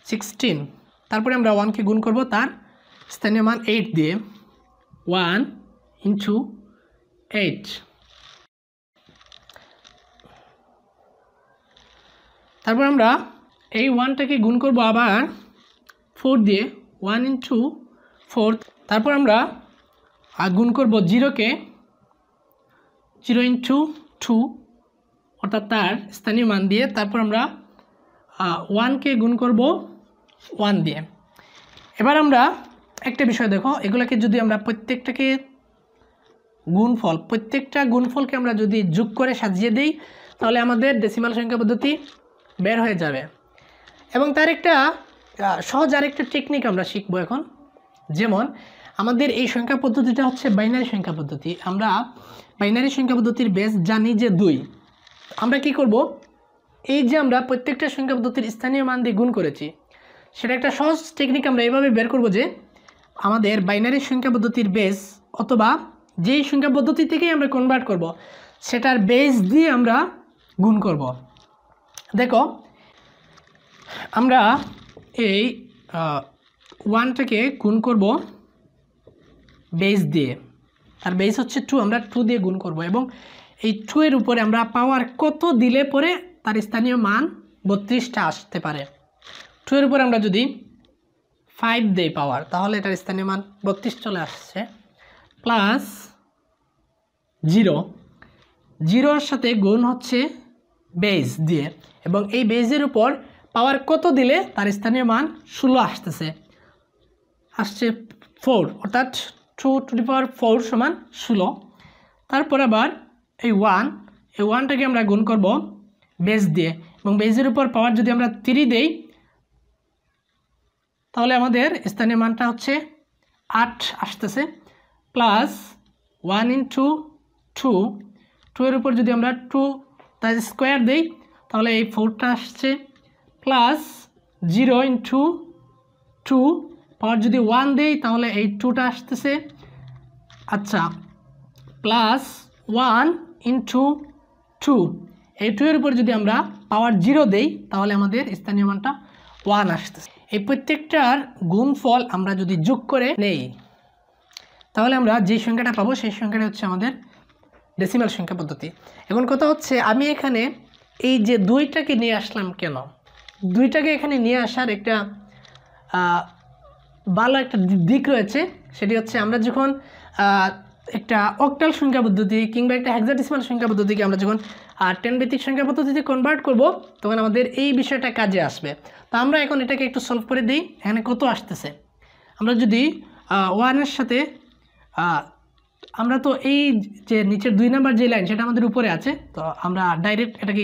16। তারপরে আমরা 1কে গুণ করব তার স্থানীয় মান 8 দিয়ে, 1 × 8। তারপর আমরা এই 1টাকে গুণ করব আবার 4 দিয়ে, 1 × 4। তারপর আমরা গুণ করব 0কে 0 × 2 অর্থাৎ তার স্থানীয় মান দিয়ে। তারপর আমরা 1কে গুণ করব 1 দিয়ে। এবার আমরা একটা বিষয় দেখো, এগুলোকে যদি আমরা প্রত্যেকটা গুণফলকে আমরা যদি যোগ করে সাজিয়ে দিই তাহলে আমাদের ডেসিমাল সংখ্যা পদ্ধতি বের হয়ে যাবে। এবং তার একটা সহজ আরেকটা টেকনিক আমরা শিখবো এখন। যেমন আমাদের এই সংখ্যা পদ্ধতিটা হচ্ছে বাইনারি সংখ্যা পদ্ধতি। আমরা বাইনারি সংখ্যা পদ্ধতির বেস জানি যে 2। আমরা কি করব, এই যে আমরা প্রত্যেকটা সংখ্যা পদ্ধতির স্থানীয় মান দিয়ে গুণ করেছি, সেটা একটা সহজ টেকনিক আমরা এইভাবে বের করব যে আমাদের বাইনারি সংখ্যা পদ্ধতির বেস অথবা যেই সংখ্যা পদ্ধতি থেকেই আমরা কনভার্ট করব সেটার বেস দিয়ে আমরা গুণ করব। দেখো আমরা এই 1টাকে গুণ করব বেস দিয়ে, তার বেস হচ্ছে 2, আমরা 2 দিয়ে গুণ করব এবং এই 2 এর উপরে আমরা পাওয়ার কত দিলে পরে তার স্থানীয় মান 32টা আসতে পারে। 2 এর উপরে আমরা যদি 5 দেই পাওয়ার, তাহলে এটার স্থানীয় মান 32 চলে আসছে। প্লাস জিরো, জিরোর সাথে গুণ হচ্ছে বেজ দিয়ে, এবং এই বেজের উপর পাওয়ার কত দিলে তার স্থানীয় মান 16 আসছে 4, অর্থাৎ 2⁴ সমান 16। তারপর আবার এই 1টাকে আমরা গুণ করব বেজ দিয়ে, এবং বেজের উপর পাওয়ার যদি আমরা 3 দেই তাহলে আমাদের স্থানীয় মানটা হচ্ছে 8 আসতেছে, প্লাস 1 × 2 এর উপর যদি আমরা 2 তার স্কোয়ার দেই তাহলে এই 4টা আসছে, প্লাস 0 × 2 পাওয়ার যদি 1 দেই তাহলে এই 2টা আসতেছে, আচ্ছা, প্লাস 1 × 2, এই 2 এর উপর যদি আমরা পাওয়ার 0 দেই তাহলে আমাদের স্থানীয় মানটা 1 আসতেছে। এই প্রত্যেকটার গুণফল আমরা যদি যোগ করে নেই তাহলে আমরা যে সংখ্যাটা পাবো সেই সংখ্যাটা হচ্ছে আমাদের ডেসিমাল সংখ্যা পদ্ধতি। এখন কথা হচ্ছে আমি এখানে এই যে 2টাকে নিয়ে আসলাম কেন? 2টাকে এখানে নিয়ে আসার একটা ভালো একটা দিক রয়েছে, সেটি হচ্ছে আমরা যখন একটা অক্টাল সংখ্যা পদ্ধতি কিংবা একটা হেক্সাডেসিমাল সংখ্যা পদ্ধতিকে আমরা যখন 10 ভিত্তিক সংখ্যা পদ্ধতিতে কনভার্ট করব তখন আমাদের এই বিষয়টা কাজে আসবে। তো আমরা এখন এটাকে একটু সলভ করে দিই। এখানে কত আসতেছে, আমরা যদি 1-এর সাথে আমরা তো এই যে নিচের 2 নাম্বার যে লাইন সেটা আমাদের উপরে আছে, তো আমরা ডাইরেক্ট এটাকে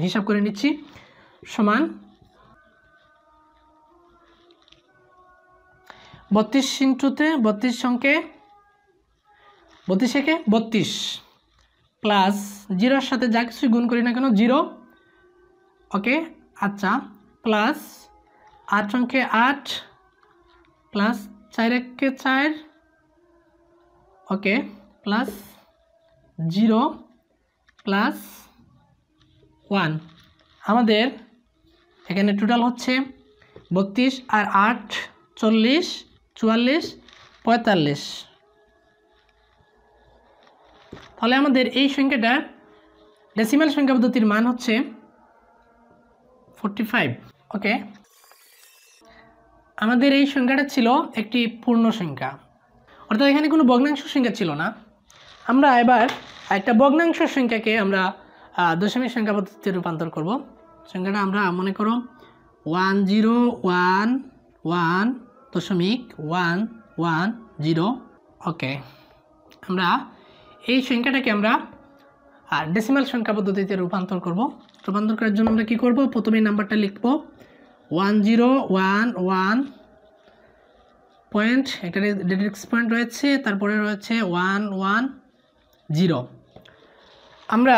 হিসাব করে নিচ্ছি, সমান 32 ইন্টুতে 32 সংখ্যে 32 একে 32, প্লাস 0-এর সাথে যা কিছু গুণ করি না কেন 0, ওকে, আচ্ছা, প্লাস 8 সংখ্যে 8, প্লাস 4-একে 4, ওকে, প্লাস 0, প্লাস 1, আমাদের এখানে টোটাল হচ্ছে 32 আর 8 40, 44, 45। তাহলে আমাদের এই সংখ্যাটার ডেসিমাল সংখ্যা পদ্ধতির মান হচ্ছে 45। ওকে, আমাদের এই সংখ্যাটা ছিল একটি পূর্ণ সংখ্যা, অর্থাৎ এখানে কোনো ভগ্নাংশ সংখ্যা ছিল না। আমরা এবার একটা ভগ্নাংশ সংখ্যাকে আমরা দশমিক সংখ্যা পদ্ধতিতে রূপান্তর করব। সংখ্যাটা আমরা মনে করো 1011.110। ওকে, আমরা এই সংখ্যাটাকে আমরা ডেসিমাল সংখ্যা পদ্ধতিতে রূপান্তর করব। রূপান্তর করার জন্য আমরা কী করব, প্রথমে নাম্বারটা লিখব 1011 পয়েন্ট, একটা ডেসিমাল পয়েন্ট রয়েছে, তারপরে রয়েছে 110। আমরা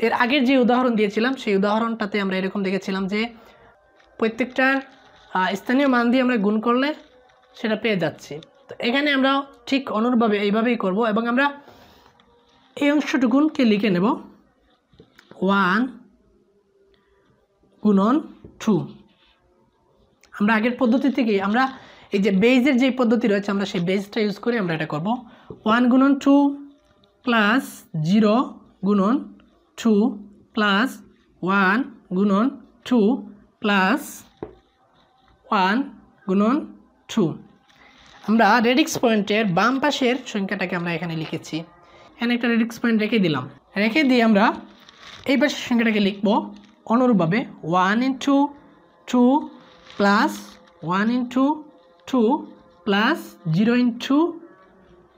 এর আগের যে উদাহরণ দিয়েছিলাম সেই উদাহরণটাতে আমরা এরকম দেখেছিলাম যে প্রত্যেকটার স্থানীয় মান দিয়ে আমরা গুণ করলে সেটা পেয়ে যাচ্ছি। তো এখানে আমরা ঠিক অনুরূপভাবে এইভাবেই করব, এবং আমরা এই অংশটুকুনকে লিখে নেব 1 গুণন 2। আমরা আগের পদ্ধতি থেকে আমরা এই যে বেজের যে পদ্ধতি রয়েছে আমরা সেই বেজটা ইউজ করে আমরা এটা করব। 1 গুণন 2 প্লাস 0 গুণন 2 প্লাস 1 গুণন 2 প্লাস 1 গুণন 2। আমরা রেডিক্স পয়েন্টের বাম পাশের সংখ্যাটাকে আমরা এখানে লিখেছি, এখানে একটা রেডিক্স পয়েন্ট রেখে দিলাম, রেখে দিয়ে আমরা এই পাশের সংখ্যাটাকে লিখব অনুরূপভাবে 1 × 2 প্লাস 1 × 2 প্লাস 0 ×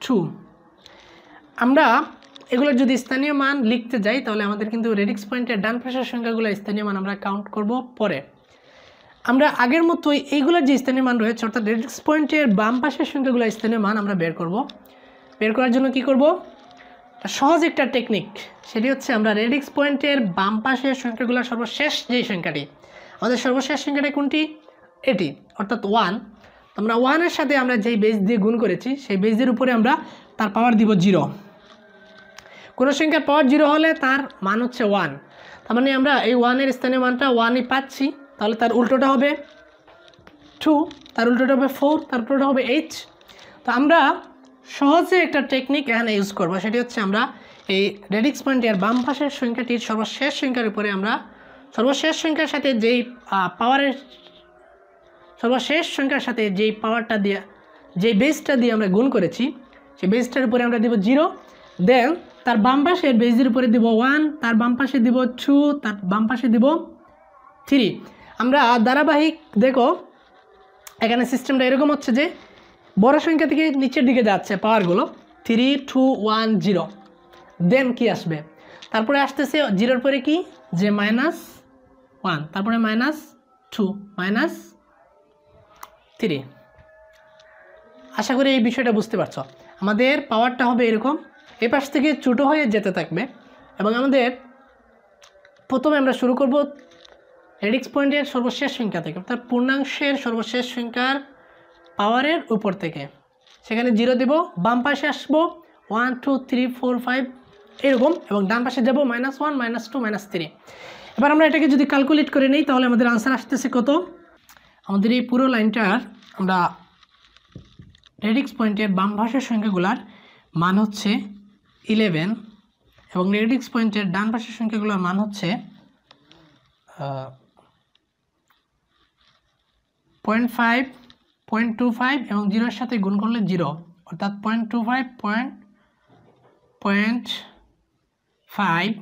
2। আমরা এগুলোর যদি স্থানীয় মান লিখতে যাই তাহলে আমাদের কিন্তু রেডিক্স পয়েন্টের ডান পাশের সংখ্যাগুলো স্থানীয় মান আমরা কাউন্ট করব পরে। আমরা আগের মতোই এইগুলোর যে স্থানীয় মান রয়েছে অর্থাৎ রেডিক্স পয়েন্টের বাম পাশের সংখ্যাগুলো স্থানীয় মান আমরা বের করব। বের করার জন্য কি করব, সহজ একটা টেকনিক, সেটি হচ্ছে আমরা রেডিক্স পয়েন্টের বাম পাশের সংখ্যাগুলো সর্বশেষ যেই সংখ্যাটি, আমাদের সর্বশেষ সংখ্যাটা কোনটি, এটি, অর্থাৎ 1। আমরা 1-এর সাথে আমরা যেই বেজ দিয়ে গুণ করেছি সেই বেজের উপরে আমরা তার পাওয়ার দিব 0। কোনো সংখ্যার পাওয়ার 0 হলে তার মান হচ্ছে 1, তার মানে আমরা এই 1-এর স্থানীয় মানটা 1-ই পাচ্ছি, তাহলে তার উল্টোটা হবে 2, তার উল্টোটা হবে 4, তার উল্টোটা হবে 8। তো আমরা সহজে একটা টেকনিক এখানে ইউজ করব, সেটি হচ্ছে আমরা এই রেডিক্স পয়েন্টের বাম পাশের সংখ্যাটির সর্বশেষ সংখ্যার উপরে আমরা সর্বশেষ সংখ্যার সাথে যেই পাওয়ারের সর্বশেষ সংখ্যার সাথে যেই পাওয়ারটা দিয়ে যেই বেসটা দিয়ে আমরা গুণ করেছি সেই বেসটার উপরে আমরা দেব 0, দেন তার বাম পাশের বেজের উপরে দিব 1, তার বাম পাশে দিব 2, তার বাম পাশে দিব 3। আমরা ধারাবাহিক দেখো এখানে সিস্টেমটা এরকম হচ্ছে যে বড় সংখ্যা থেকে নিচের দিকে যাচ্ছে পাওয়ারগুলো 3, 2, 1, 0। দেন কি আসবে, তারপরে আসতেছে 0-র পরে কি যে -1, তারপরে -2, -3। আশা করি এই বিষয়টা বুঝতে পারছো। আমাদের পাওয়ারটা হবে এরকম, এই পাশ থেকে ছোটো হয়ে যেতে থাকবে এবং আমাদের প্রথমে আমরা শুরু করব রেডিক্স পয়েন্টের সর্বশেষ সংখ্যা থেকে, অর্থাৎ পূর্ণাংশের সর্বশেষ সংখ্যার পাওয়ারের উপর থেকে। সেখানে 0 দেব, বাম পাশে আসবো 1, 2, 3, 4, 5 এরকম, এবং ডান পাশে যাব -1, -2, -3। এবার আমরা এটাকে যদি ক্যালকুলেট করে নিই তাহলে আমাদের আনসার আসতেছে কত। আমাদের এই পুরো লাইনটার আমরা রেডিক্স পয়েন্টের বাম পাশের সংখ্যাগুলোর মান হচ্ছে 11 এবং রেডিক্স পয়েন্টের ডান পাশের সংখ্যাগুলোর মান হচ্ছে 0.5, 0.25 এবং 0-এর সাথে গুণ করলে 0, অর্থাৎ 0.25, 0.5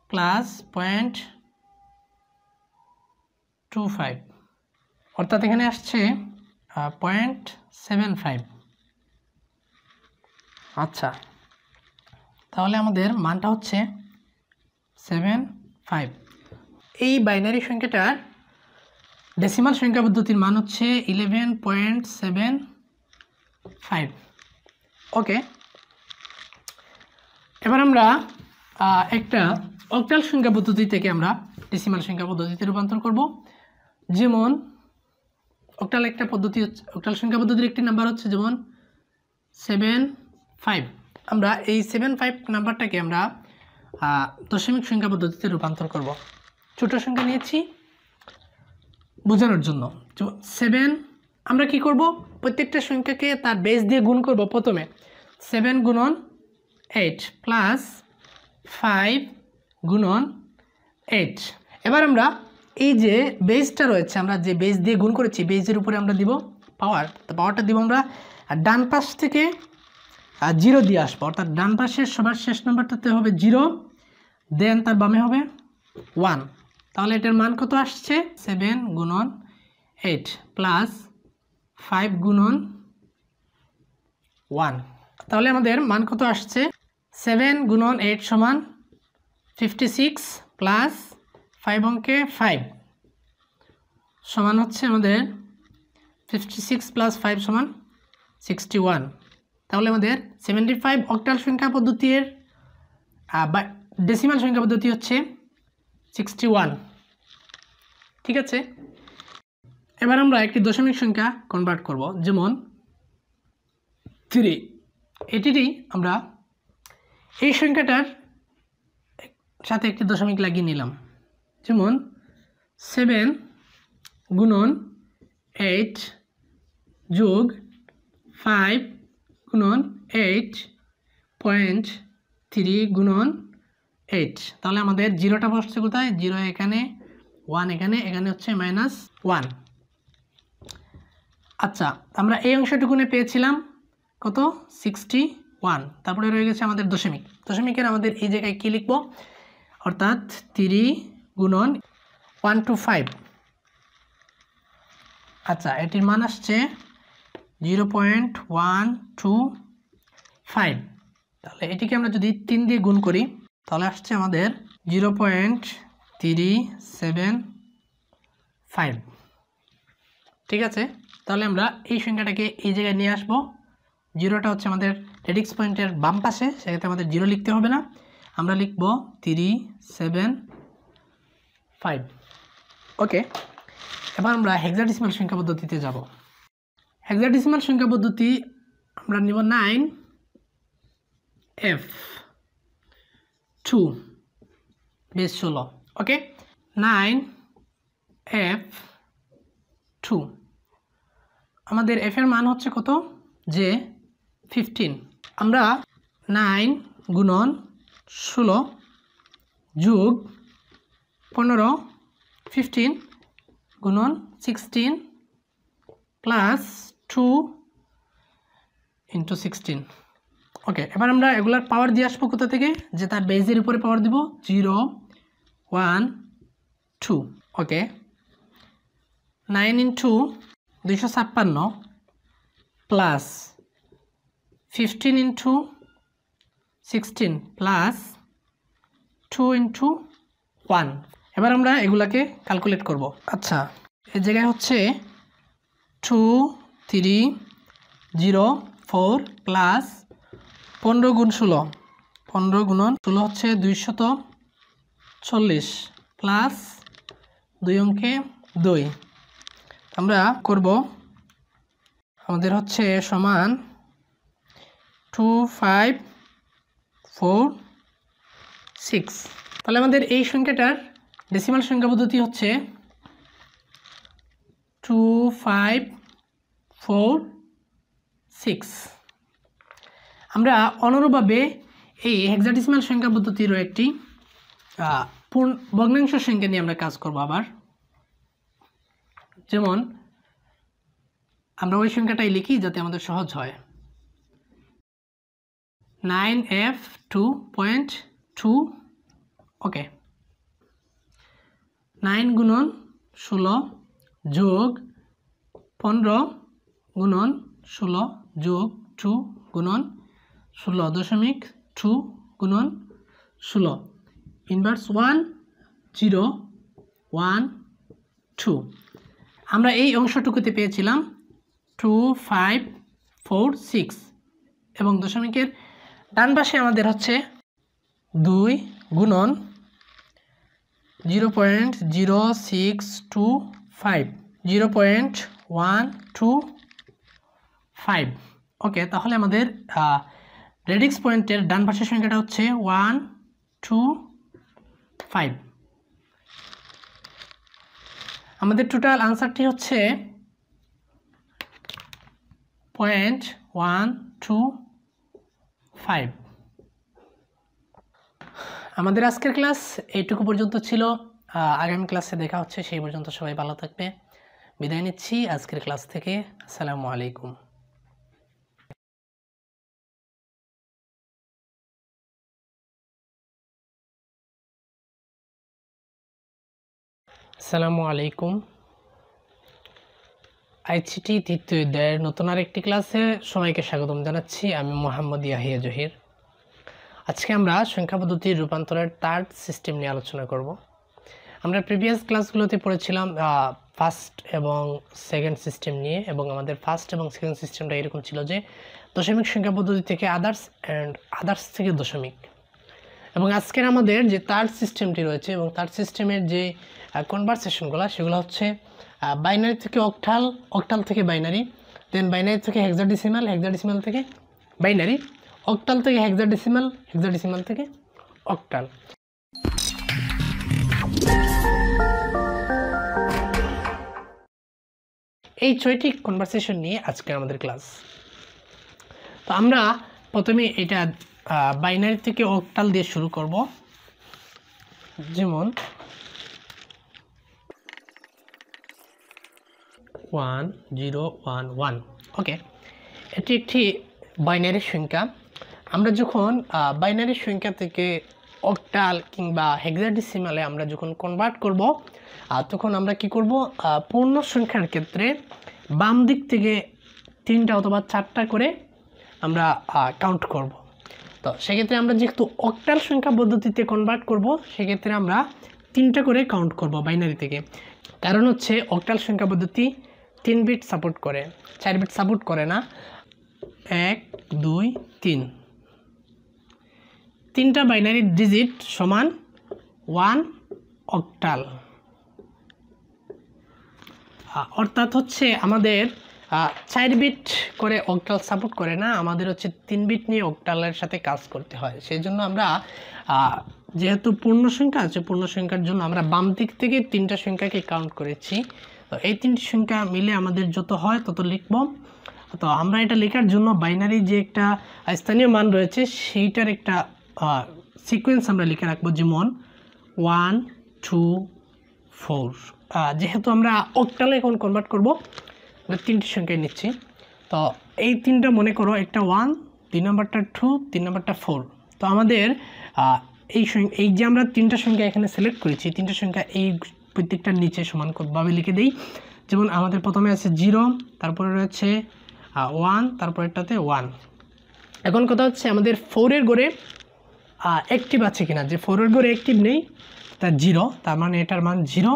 প্লাস 0.25, অর্থাৎ এখানে আসছে 0.75। আচ্ছা, তাহলে আমাদের মানটা হচ্ছে 75। এই বাইনারি সংখ্যাটার ডেসিমাল সংখ্যা পদ্ধতির মান হচ্ছে 11.75। ওকে, এবার আমরা একটা অক্টাল সংখ্যা পদ্ধতি থেকে আমরা ডেসিমাল সংখ্যা পদ্ধতিতে রূপান্তর করব। যেমন অক্টাল একটা পদ্ধতি হচ্ছে, অক্টাল সংখ্যা পদ্ধতির একটি নাম্বার হচ্ছে যেমন 75। আমরা এই 75 নাম্বারটাকে আমরা দশমিক সংখ্যা পদ্ধতিতে রূপান্তর করব। ছোট সংখ্যা নিয়েছি বোঝানোর জন্য। 7 আমরা কি করব, প্রত্যেকটা সংখ্যাকে তার বেস দিয়ে গুণ করব। প্রথমে 7 গুণন 8 প্লাস 5 গুণন 8। এবার আমরা এই যে বেসটা রয়েছে, আমরা যে বেস দিয়ে গুণ করেছি, বেসের উপরে আমরা দিব পাওয়ার। তো পাওয়ারটা দিব আমরা ডান পাশ থেকে 0 দিয়ে আসবো, অর্থাৎ ডান পাশের সবার শেষ নাম্বারটাতে হবে 0, দেন তার বামে হবে 1। তাহলে এটার মান কত আসছে, 7 গুণন 8 প্লাস 5 গুণন 1। তাহলে আমাদের মান কত আসছে, 7 গুণন 8 সমান 56 প্লাস 5 অঙ্কে 5 সমান হচ্ছে আমাদের 56 প্লাস 5 সমান 61। তাহলে আমাদের 75 অক্টাল সংখ্যা পদ্ধতির ডেসিমাল সংখ্যা পদ্ধতি হচ্ছে 61। ঠিক আছে, এবার আমরা একটি দশমিক সংখ্যা কনভার্ট করব, যেমন 3। এটিরই আমরা এই সংখ্যাটার সাথে একটি দশমিক লাগিয়ে নিলাম। যেমন 7 গুণন 8 যোগ 5 গুণন 8.3 গুণন 8। তাহলে আমাদের 0টা বসছে কোথায়, 0 এখানে, 1 এখানে, এখানে হচ্ছে -1। আচ্ছা, আমরা এই অংশটুকুনে পেয়েছিলাম কত, 61। তারপরে রয়ে গেছে আমাদের দশমিক। দশমিকের আমাদের এই জায়গায় কী লিখব, অর্থাৎ 3 গুণন 1 to 5। আচ্ছা, এটির মান আসছে 0.125। তাহলে এটিকে আমরা যদি 3 দিয়ে গুণ করি তাহলে আসছে আমাদের 0.375। ঠিক আছে, তাহলে আমরা এই সংখ্যাটাকে এই জায়গায় নিয়ে আসবো। 0টা হচ্ছে আমাদের রেডিক্স পয়েন্টের বাম পাশে, সেক্ষেত্রে আমাদের 0 লিখতে হবে না, আমরা লিখব 375। ওকে, এবার আমরা হেক্সাডেসিমাল সংখ্যা পদ্ধতিতে যাব। হেক্সাডেসিমাল সংখ্যা পদ্ধতি আমরা নিব 9F2 বেস 16। ওকে, 9F2 আমাদের F এর মান হচ্ছে কত, যে 15। আমরা 9 গুণন 16 যোগ 15 15 গুণন 16 প্লাস 2 into 16, ওকে, এবার আমরা এগুলার পাওয়ার দিয়ে আসবো কোথা থেকে, যে তার বেজের উপরে পাওয়ার দিব 0 1 2। ওকে, 9 into 256 plus 15 into 16 plus 2 into 1। এবার আমরা এগুলাকে ক্যালকুলেট করব। আচ্ছা, এই জায়গায় হচ্ছে 2 3 0 4 প্লাস 15 গুণ 16, 15 গুণন 16 হচ্ছে 240 প্লাস 2 অঙ্কে 2। আমরা করব, আমাদের হচ্ছে সমান 2 5 4 6। তাহলে আমাদের এই সংখ্যাটার ডেসিমাল সংখ্যা পদ্ধতি হচ্ছে 2 5 4 6। আমরা অনুরূপভাবে এই হেক্সাডেসিমাল সংখ্যা পদ্ধতিরও একটি ভগ্নাংশ সংখ্যা নিয়ে আমরা কাজ করব আবার। যেমন আমরা ওই সংখ্যাটাই লিখি যাতে আমাদের সহজ হয়। 9f2.2। ওকে, 9 গুণন 16 যোগ 15 গুণন 16 যোগ 2 গুণন 16.2 গুণন 16 ইনভার্স 1 0 1 2। আমরা এই অংশটুকুতে পেয়েছিলাম 2 5 4 6 এবং দশমিকের ডান পাশে আমাদের হচ্ছে 2 গুণন 0.0625 0.125। ওকে, তাহলে আমাদের রেডিক্স পয়েন্টের ডান পাশের সংখ্যাটা হচ্ছে 1 2 5। আমাদের টোটাল আনসারটি হচ্ছে 0.125। আমাদের আজকের ক্লাস এইটুকু পর্যন্ত ছিল। আগামী ক্লাসে দেখা হচ্ছে, সেই পর্যন্ত সবাই ভালো থাকবে। বিদায় নিচ্ছি আজকের ক্লাস থেকে। আসসালামু আলাইকুম। আসসালামু আলাইকুম। আইসিটি তৃতীয় অধ্যায়ের নতুন আরেকটি ক্লাসে সবাইকে স্বাগতম জানাচ্ছি। আমি মোহাম্মদ ইয়াহিয়া জহির। আজকে আমরা সংখ্যা পদ্ধতির রূপান্তরের থার্ড সিস্টেম নিয়ে আলোচনা করব। আমরা প্রিভিয়াস ক্লাসগুলোতে পড়েছিলাম ফার্স্ট এবং সেকেন্ড সিস্টেম নিয়ে, এবং আমাদের ফার্স্ট এবং সেকেন্ড সিস্টেমটা এরকম ছিল যে দশমিক সংখ্যা পদ্ধতি থেকে আদার্স অ্যান্ড আদার্স থেকে দশমিক। এবং আজকের আমাদের যে থার্ড সিস্টেমটি রয়েছে এবং থার্ড সিস্টেমের যে কনভারসেশনগুলো সেগুলো হচ্ছে বাইনারি থেকে অক্টাল, অক্টাল থেকে বাইনারি, দেন বাইনারি থেকে হেক্সাডেসিমাল, হেক্সাডেসিমাল থেকে বাইনারি, অক্টাল থেকে হেক্সাডেসিমাল, হেক্সাডেসিমাল থেকে অক্টাল। এই 6টি কনভারসেশন নিয়ে আজকে আমাদের ক্লাস। তো আমরা প্রথমে এটা বাইনারি থেকে অক্টাল দিয়ে শুরু করব। যেমন 1 0 1 1। ওকে, এটি একটি বাইনারি সংখ্যা। আমরা যখন বাইনারি সংখ্যা থেকে অক্টাল কিংবা হেক্সাডেসিমালে আমরা যখন কনভার্ট করব, তখন আমরা কি করব, পূর্ণ সংখ্যার ক্ষেত্রে বাম দিক থেকে 3টা অথবা 4টা করে আমরা কাউন্ট করব। তো সেক্ষেত্রে আমরা যেহেতু অক্টাল সংখ্যা পদ্ধতিতে কনভার্ট করব, সেক্ষেত্রে আমরা 3টা করে কাউন্ট করব বাইনারি থেকে। কারণ হচ্ছে অক্টাল সংখ্যা পদ্ধতি 3 বিট সাপোর্ট করে, 4 বিট সাপোর্ট করে না। 1 2 3, 3টা বাইনারি ডিজিট সমান 1 অক্টাল। অর্থাৎ হচ্ছে আমাদের 4 বিট করে অক্টাল সাপোর্ট করে না, আমাদের হচ্ছে 3 বিট নিয়ে অক্টালের সাথে কাজ করতে হয়। সেই জন্য আমরা যেহেতু পূর্ণ সংখ্যা আছে, পূর্ণ সংখ্যার জন্য আমরা বাম দিক থেকে 3টা সংখ্যাকে কাউন্ট করেছি। তো এই 3টি সংখ্যা মিলে আমাদের যত হয় তত লিখব। তো আমরা এটা লেখার জন্য বাইনারি যে একটা স্থানীয় মান রয়েছে সেইটার একটা সিকোয়েন্স আমরা লিখে রাখবো। যেমন 1 2 4। যেহেতু আমরা অক্টালে এখন কনভার্ট করব, আমরা 3টি সংখ্যায় নিচ্ছি। তো এই 3টা মনে করো, একটা 1 2 নম্বরটা 2, 3 নম্বরটা 4। তো আমাদের এই যে আমরা তিনটা সংখ্যা এখানে সিলেক্ট করেছি, তিনটা সংখ্যা এই প্রত্যেকটার নিচে সমানভাবে লিখে দিই। যেমন আমাদের প্রথমে আছে 0, তারপরে রয়েছে 1, তারপরেরটাতে 1। এখন কথা হচ্ছে আমাদের 4 এর ঘরে অ্যাক্টিভ আছে কিনা, যে 4 এর ঘরে অ্যাক্টিভ নেই তা 0, তার মানে এটার মান 0।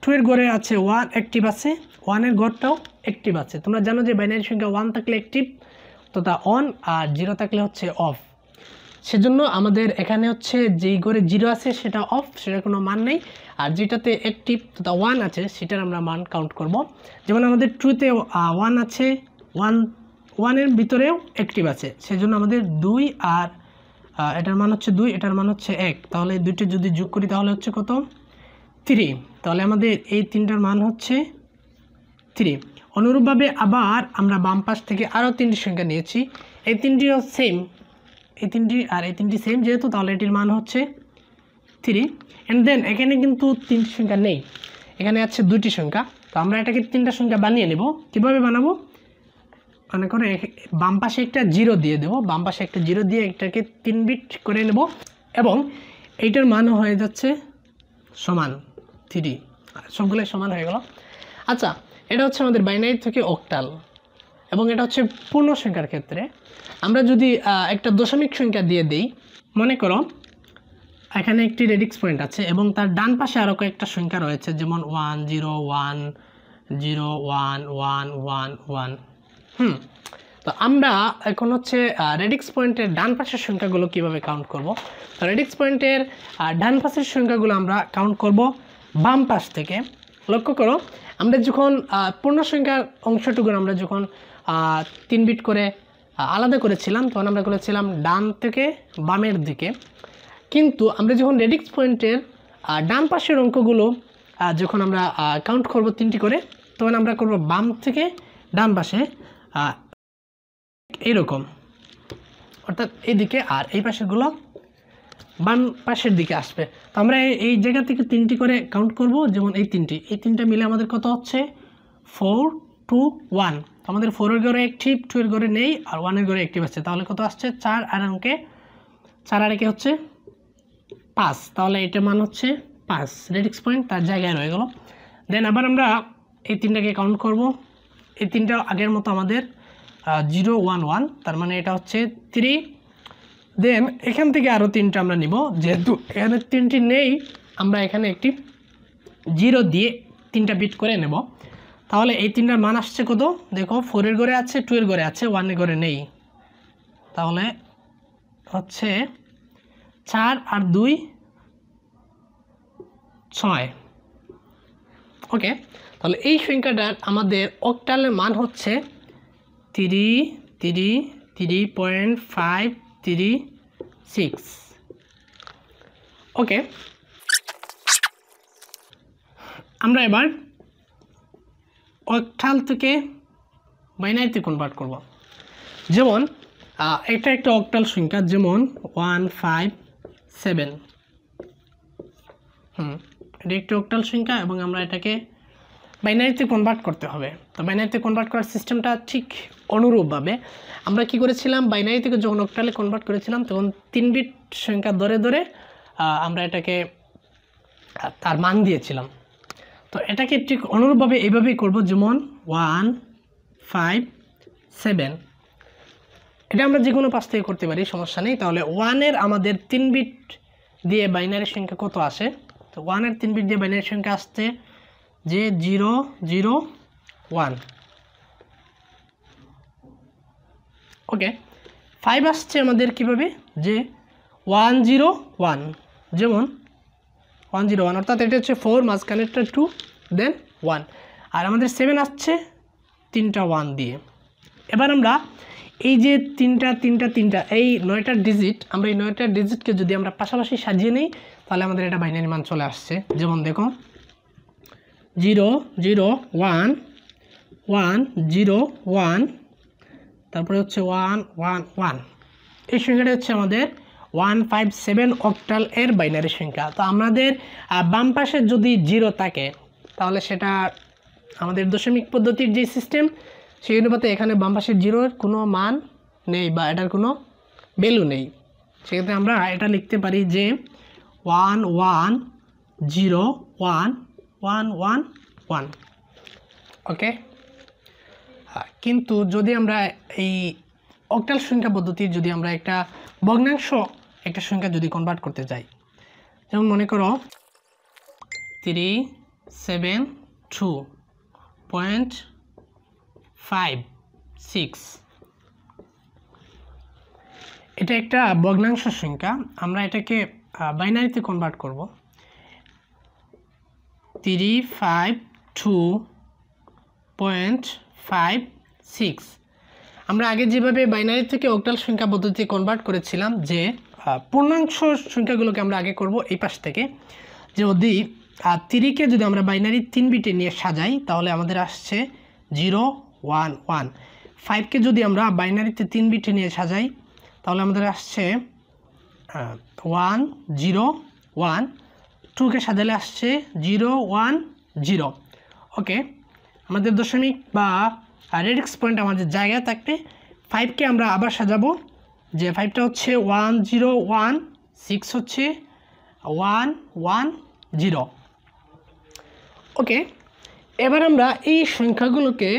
2 এর ঘরে আছে 1 অ্যাক্টিভ আছে, 1 এর ঘরটাও অ্যাক্টিভ আছে। তোমরা জানো যে বাইনারি সংখ্যা 1 থাকলে অ্যাক্টিভ তো তা অন, আর 0 থাকলে হচ্ছে অফ। সেজন্য আমাদের এখানে হচ্ছে যেই ঘরে 0 আছে সেটা অফ, সেটার কোনো মান নেই। আর যেটাতে অ্যাক্টিভ তো তা 1 আছে সেটার আমরা মান কাউন্ট করব। যেমন আমাদের 2তে 1 আছে, 1 এর ভিতরেও অ্যাক্টিভ আছে, সেজন্য আমাদের 2 আর এটার মান হচ্ছে 2, এটার মান হচ্ছে 1। তাহলে দুইটা যদি যোগ করি তাহলে হচ্ছে কত? 3। তাহলে আমাদের এই তিনটার মান হচ্ছে 3। অনুরূপভাবে আবার আমরা বাম পাশ থেকে আরও 3টি সংখ্যা নিয়েছি, এই তিনটিও সেম, এই তিনটি আর এই তিনটি সেম যেহেতু, তাহলে এটির মান হচ্ছে 3। অ্যান্ড দেন এখানে কিন্তু 3টি সংখ্যা নেই, এখানে আছে 2টি সংখ্যা। তো আমরা এটাকে 3টা সংখ্যা বানিয়ে নেব। কীভাবে বানাবো? মনে করো বাম পাশে একটা 0 দিয়ে দেবো, বাম পাশে একটা 0 দিয়ে এটাকে 3 বিট করে নেব, এবং এইটার মান হয়ে যাচ্ছে সমান 3, সবগুলোই সমান হয়ে গেল। আচ্ছা, এটা হচ্ছে আমাদের বাইনারি থেকে অক্টাল, এবং এটা হচ্ছে পূর্ণ সংখ্যার ক্ষেত্রে। আমরা যদি একটা দশমিক সংখ্যা দিয়ে দেই, মনে করো এখানে একটি রেডিক্স পয়েন্ট আছে এবং তার ডান পাশে আরও কয়েকটা সংখ্যা রয়েছে, যেমন 1 0 1 0 1 1 1 1। তো আমরা এখন হচ্ছে রেডিক্স পয়েন্টের ডান পাশের সংখ্যাগুলো কিভাবে কাউন্ট করব? তো রেডিক্স পয়েন্টের ডান পাশের সংখ্যাগুলো আমরা কাউন্ট করব বাম পাশ থেকে। লক্ষ্য করো, আমরা যখন পূর্ণ সংখ্যার অংশটুকু আমরা যখন 3 বিট করে আলাদা করেছিলাম, তখন আমরা করেছিলাম ডান থেকে বামের দিকে। কিন্তু আমরা যখন রেডিক্স পয়েন্টের ডান পাশের অঙ্কগুলো যখন আমরা কাউন্ট করব 3টি করে, তখন আমরা করব বাম থেকে ডান পাশে এইরকম, অর্থাৎ এইদিকে, আর এই পাশেরগুলো বাম পাশের দিকে আসবে। তো আমরা এই জায়গা থেকে 3টি করে কাউন্ট করব। যেমন এই তিনটা মিলে আমাদের কত হচ্ছে? 4 2 1। আমাদের 4 এর ঘরে অ্যাক্টিভ, 2 এর ঘরে নেই, আর 1 এর ঘরে অ্যাক্টিভ আছে। তাহলে কত আসছে? 4 আর অঙ্কে 4 আর একে হচ্ছে 5। তাহলে এটার মান হচ্ছে 5। রেডিক্স পয়েন্ট তার জায়গায় রয়ে গেল। দেন আবার আমরা এই তিনটাকে কাউন্ট করব। এই তিনটা আগের মতো আমাদের 0 1 1, তার মানে এটা হচ্ছে 3। দেন এখান থেকে আরও 3টা আমরা নিব, যেহেতু এখানে 3টি নেই আমরা এখানে একটি 0 দিয়ে 3টা বিট করে নেব। তাহলে এই 3টার মান আসছে কত? দেখো, 4 এর ঘরে আছে, 2 এর ঘরে আছে, 1 এর ঘরে নেই। তাহলে হচ্ছে 4 আর 2 6। ওকে, তাহলে এই সংখ্যাটার আমাদের অক্টালের মান হচ্ছে 3.536। ওকে, আমরা এবার অক্টাল থেকে বাইনারিতে কনভার্ট করব। যেমন এটা একটা অক্টাল সংখ্যা, যেমন 157। এটা একটি অক্টাল সংখ্যা এবং আমরা এটাকে বাইনারিতে কনভার্ট করতে হবে। তো বাইনারিতে কনভার্ট করার সিস্টেমটা ঠিক অনুরূপভাবে আমরা কি করেছিলাম, বাইনারি থেকে যখন অক্টালে কনভার্ট করেছিলাম তখন 3 বিট সংখ্যা ধরে ধরে আমরা এটাকে তার মান দিয়েছিলাম। তো এটাকে ঠিক অনুরূপভাবে এইভাবেই করব। যেমন 157, এটা আমরা যে কোনো পাশ থেকে করতে পারি, সমস্যা নেই। তাহলে 1 এর আমাদের 3 বিট দিয়ে বাইনারি সংখ্যা কত আসে? তো 1 এর 3 বিট দিয়ে বাইনারি সংখ্যা আসছে যে 0 0 1। ওকে, 5 আসছে আমাদের কিভাবে? যে 1 0 1, যেমন 1 0 1, অর্থাৎ এটা হচ্ছে 4, মাঝখানেরটা 2, দেন 1। আর আমাদের 7 আসছে 3টা 1 দিয়ে। এবার আমরা এই যে 3টা এই 9টা ডিজিট, আমরা এই 9টা ডিজিটকে যদি আমরা পাশাপাশি সাজিয়ে নিই তাহলে আমাদের এটা বাইনারি মান চলে আসছে। যেমন দেখো, 0 0 1 1 0 1, তারপরে হচ্ছে 1 1 1। এই সংখ্যাটা হচ্ছে আমাদের 157 অক্টাল এর বাইনারি সংখ্যা। তো আমাদের বাম পাশে যদি 0 থাকে তাহলে সেটা আমাদের দশমিক পদ্ধতির যে সিস্টেম সেই অনুপাতে এখানে বাম পাশের 0-এর কোনো মান নেই বা এটার কোনো ভ্যালু নেই, সেক্ষেত্রে আমরা এটা লিখতে পারি যে 1 1 0 1 1 1 1। ওকে, কিন্তু যদি আমরা এই অক্টাল সংখ্যা পদ্ধতির যদি আমরা একটা ভগ্নাংশ একটা সংখ্যা যদি কনভার্ট করতে যাই, যেমন মনে করো 372.56, এটা একটা ভগ্নাংশ সংখ্যা। আমরা এটাকে বাইনারিতে কনভার্ট করব। 352.56 আমরা আগে যেভাবে বাইনারি থেকে অক্টাল সংখ্যা পদ্ধতি কনভার্ট করেছিলাম, যে পূর্ণাংশ সংখ্যাগুলোকে আমরা আগে করব এই পাশ থেকে, যে যদি 3কে যদি আমরা বাইনারি 3 বিটে নিয়ে সাজাই তাহলে আমাদের আসছে 0 1 1। 5কে যদি আমরা বাইনারিতে 3 বিটে নিয়ে সাজাই তাহলে আমাদের আসছে 1 0 1। 2কে সাজালে আসছে 0 1 0। ওকে, আমাদের দশমিক বা রেডিক্স পয়েন্ট আমাদের জায়গায় থাকবে। 5কে আমরা আবার সাজাবো, যে 5টা হচ্ছে 1 0 1, 6 হচ্ছে 1 1 0। ওকে, এবার আমরা এই সংখ্যাগুলোকে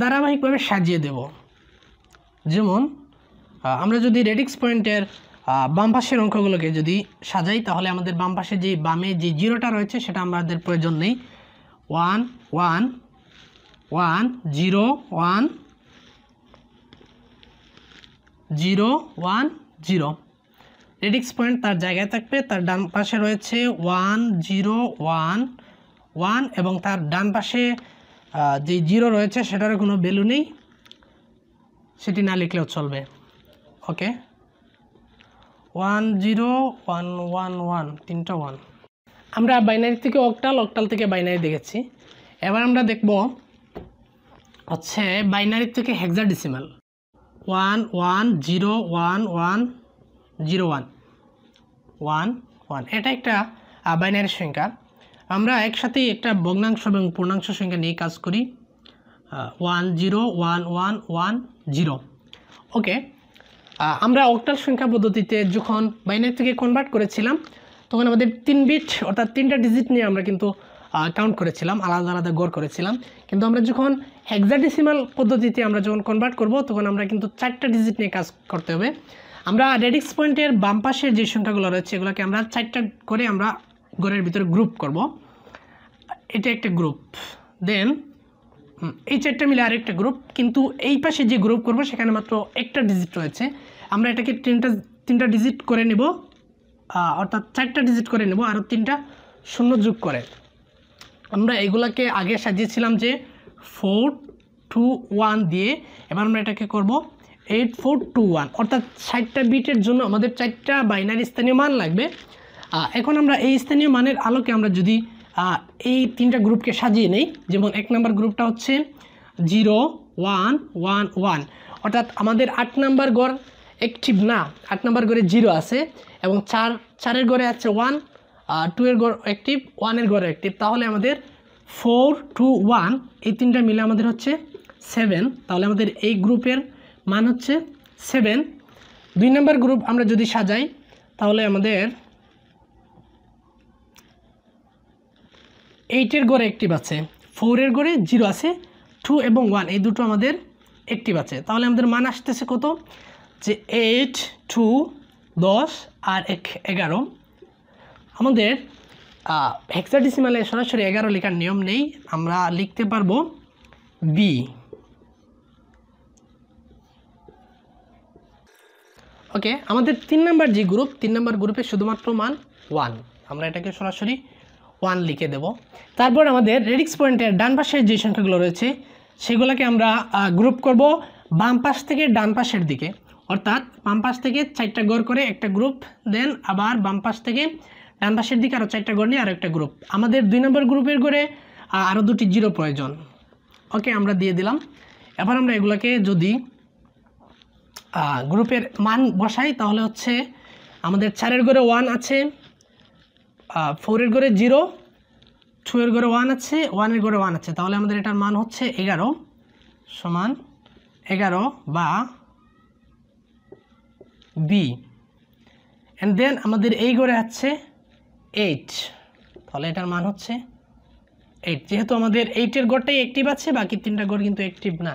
ধারাবাহিকভাবে সাজিয়ে দেব। যেমন আমরা যদি রেডিক্স পয়েন্টের বাম পাশের অঙ্কগুলোকে যদি সাজাই তাহলে আমাদের বাম পাশে যে বামে যে 0টা রয়েছে সেটা আমাদের প্রয়োজন নেই। 1 1 1 0 1 0 1 0। রেডিক্স পয়েন্ট তার জায়গায় থাকবে, তার ডান পাশে রয়েছে 1 0 1 1 এবং তার ডান পাশে যে 0 রয়েছে সেটারও কোনো ভ্যালু নেই, সেটি না লিখলেও চলবে। ওকে, 1 0 1 1 1, তিনটা 1। আমরা বাইনারি থেকে অক্টাল, অক্টাল থেকে বাইনারি দেখেছি। এবার আমরা দেখব হচ্ছে বাইনারি থেকে হেক্সাডেসিমাল। 1 1 0 1 1 0 1 1 1, এটা একটা বাইনারি সংখ্যা। আমরা একসাথেই একটা ভগ্নাংশ এবং পূর্ণাংশ সংখ্যা নিয়ে কাজ করি। 1 0 1 1 1 0। ওকে, আমরা অক্টাল সংখ্যা পদ্ধতিতে যখন বাইনারি থেকে কনভার্ট করেছিলাম তখন আমাদের 3 বিট অর্থাৎ 3টা ডিজিট নিয়ে আমরা কিন্তু কাউন্ট করেছিলাম, আলাদা আলাদা গড় করেছিলাম। কিন্তু আমরা যখন হেক্সাডেসিমাল পদ্ধতিতে আমরা যখন কনভার্ট করব তখন আমরা কিন্তু 4টা ডিজিট নিয়ে কাজ করতে হবে। আমরা রেডিক্স পয়েন্টের বাম পাশের যে সংখ্যাগুলো রয়েছে এগুলোকে আমরা 4টা করে আমরা গড়ের ভিতরে গ্রুপ করব। এটা একটা গ্রুপ, দেন এই 4টা মিলে আরেকটা গ্রুপ, কিন্তু এই পাশে যে গ্রুপ করব সেখানে মাত্র একটা ডিজিট রয়েছে। আমরা এটাকে 3টা ডিজিট করে নেব, অর্থাৎ 4টা ডিজিট করে নেব আরও 3টা শূন্য যোগ করে। আমরা এগুলাকে আগে সাজিয়েছিলাম যে 4 2 1 দিয়ে, এবার আমরা এটাকে করব 8 4 2 1, অর্থাৎ 60টা বিটের জন্য আমাদের 4টা বাইনারি স্থানীয় মান লাগবে। এখন আমরা এই স্থানীয় মানের আলোকে আমরা যদি এই 3টা গ্রুপকে সাজিয়ে নেই, যেমন 1 নম্বর গ্রুপটা হচ্ছে 0 1 1 1, অর্থাৎ আমাদের 8 নম্বর গড় অ্যাক্টিভ না, 8 নম্বর গড়ে 0 আছে এবং 4-এর গড়ে আছে 1, 2-এর গড় অ্যাক্টিভ, 1-এর গড় অ্যাক্টিভ। তাহলে আমাদের 4 2 1 এই 3টা মিলে আমাদের হচ্ছে 7। তাহলে আমাদের এই গ্রুপের মান হচ্ছে 7। 2 নম্বর গ্রুপ আমরা যদি সাজাই তাহলে আমাদের 8-এর গড়ে অ্যাক্টিভ আছে, 4-এর গড়ে 0 আছে, 2 এবং 1 এই দুটো আমাদের অ্যাক্টিভ আছে। তাহলে আমাদের মান আসতেছে কত, যে 8 2 10 আর 11। আমাদের হেক্সাডেসিমালে সরাসরি 11 লেখার নিয়ম নেই, আমরা লিখতে পারবো বি। ওকে, আমাদের 3 নম্বর যে গ্রুপ, 3 নম্বর গ্রুপে শুধুমাত্র মান 1, আমরা এটাকে সরাসরি 1 লিখে দেব। তারপর আমাদের রেডিক্স পয়েন্টের ডান পাশের যে সংখ্যাগুলো রয়েছে সেগুলোকে আমরা গ্রুপ করব বাম পাশ থেকে ডান পাশের দিকে, অর্থাৎ বাম পাশ থেকে 4টা গড় করে একটা গ্রুপ, দেন আবার বাম পাশ থেকে ডান পাশের দিকে আরও 4টা গড় নিয়ে আরও একটা গ্রুপ। আমাদের 2 নম্বর গ্রুপের গড়ে আরও 2টি 0 প্রয়োজন। ওকে, আমরা দিয়ে দিলাম। এবার আমরা এগুলোকে যদি গ্রুপের মান বসাই তাহলে হচ্ছে আমাদের 4-এর গড়ে 1 আছে, 4-এর গড়ে 0, 2-এর গড়ে 1 আছে, 1-এর গড়ে 1 আছে, তাহলে আমাদের এটার মান হচ্ছে 11 সমান 11 বা বি অ্যান্ড দেন আমাদের এই ঘরে আছে 8, তাহলে এটার মান হচ্ছে 8। যেহেতু আমাদের 8-এর ঘরটাই অ্যাক্টিভ আছে, বাকি 3টা ঘর কিন্তু অ্যাক্টিভ না।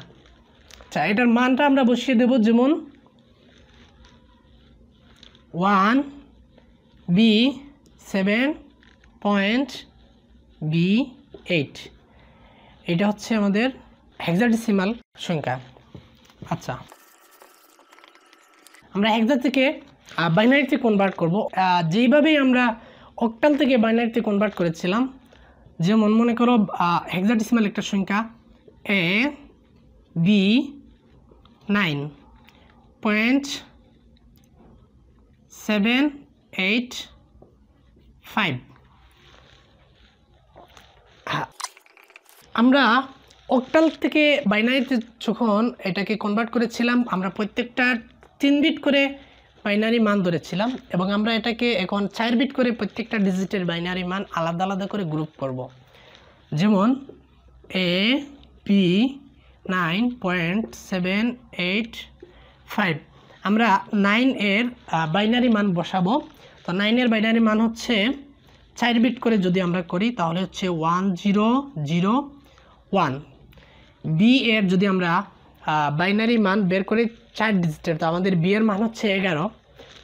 আচ্ছা, এটার মানটা আমরা বসিয়ে দেব, যেমন 1 বি 7.B8, এটা হচ্ছে আমাদের হেক্সাডেসিমাল সংখ্যা। আচ্ছা, আমরা হেক্সা থেকে বাইনারিতে কনভার্ট করব যেইভাবেই আমরা অক্টাল থেকে বাইনারিতে কনভার্ট করেছিলাম। যেমন মনে করো হেক্সাডেসিমাল একটা সংখ্যা AB9.785। আমরা অক্টাল থেকে বাইনারিতে যখন এটাকে কনভার্ট করেছিলাম, আমরা প্রত্যেকটা 3 বিট করে বাইনারি মান ধরেছিলাম, এবং আমরা এটাকে এখন 4 বিট করে প্রত্যেকটা ডিজিটের বাইনারি মান আলাদা আলাদা করে গ্রুপ করব। যেমন AB9.785, আমরা 9-এর বাইনারি মান বসাবো। তো 9-এর বাইনারি মান হচ্ছে 4 বিট করে যদি আমরা করি তাহলে হচ্ছে 1001। বি এর যদি আমরা বাইনারি মান বের করি 4 ডিজিটের, তো আমাদের বি এর মান হচ্ছে 11।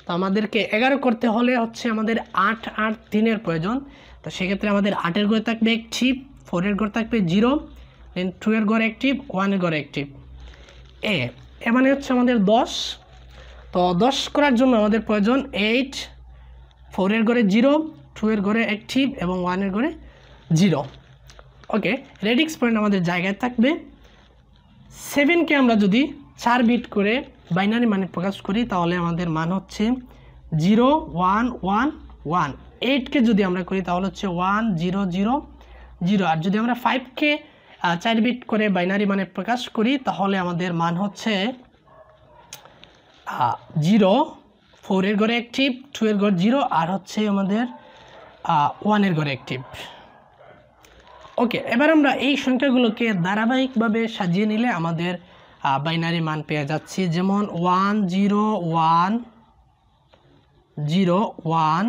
তো আমাদেরকে 11 করতে হলে হচ্ছে আমাদের 8 আর 3-এর প্রয়োজন। তো সেক্ষেত্রে আমাদের 8-এর ঘরে থাকবে অ্যাক্টিভ, 4-এর ঘরে থাকবে 0, দেন 2-এর ঘরে অ্যাক্টিভ, 1-এর ঘরে অ্যাক্টিভ। এ মানে হচ্ছে আমাদের 10। তো 10 করার জন্য আমাদের প্রয়োজন 8, 4-এর ঘরে 0, 2-এর ঘরে অ্যাক্টিভ এবং 1-এর ঘরে 0। ওকে, রেডিক্স পয়েন্ট আমাদের জায়গায় থাকবে। 7কে আমরা যদি 4 বিট করে বাইনারি মানে প্রকাশ করি তাহলে আমাদের মান হচ্ছে 0111। 8কে যদি আমরা করি তাহলে হচ্ছে 1000। আর যদি আমরা 5কে 4 বিট করে বাইনারি মানে প্রকাশ করি তাহলে আমাদের মান হচ্ছে 0, 4-এর ঘরে অ্যাক্টিভ, 2-এর ঘরে 0, আর হচ্ছে আমাদের 1-এর ঘরে অ্যাক্টিভ। ওকে, এবার আমরা এই সংখ্যাগুলোকে ধারাবাহিকভাবে সাজিয়ে নিলে আমাদের বাইনারি মান পেয়ে যাচ্ছি। যেমন 101011111001,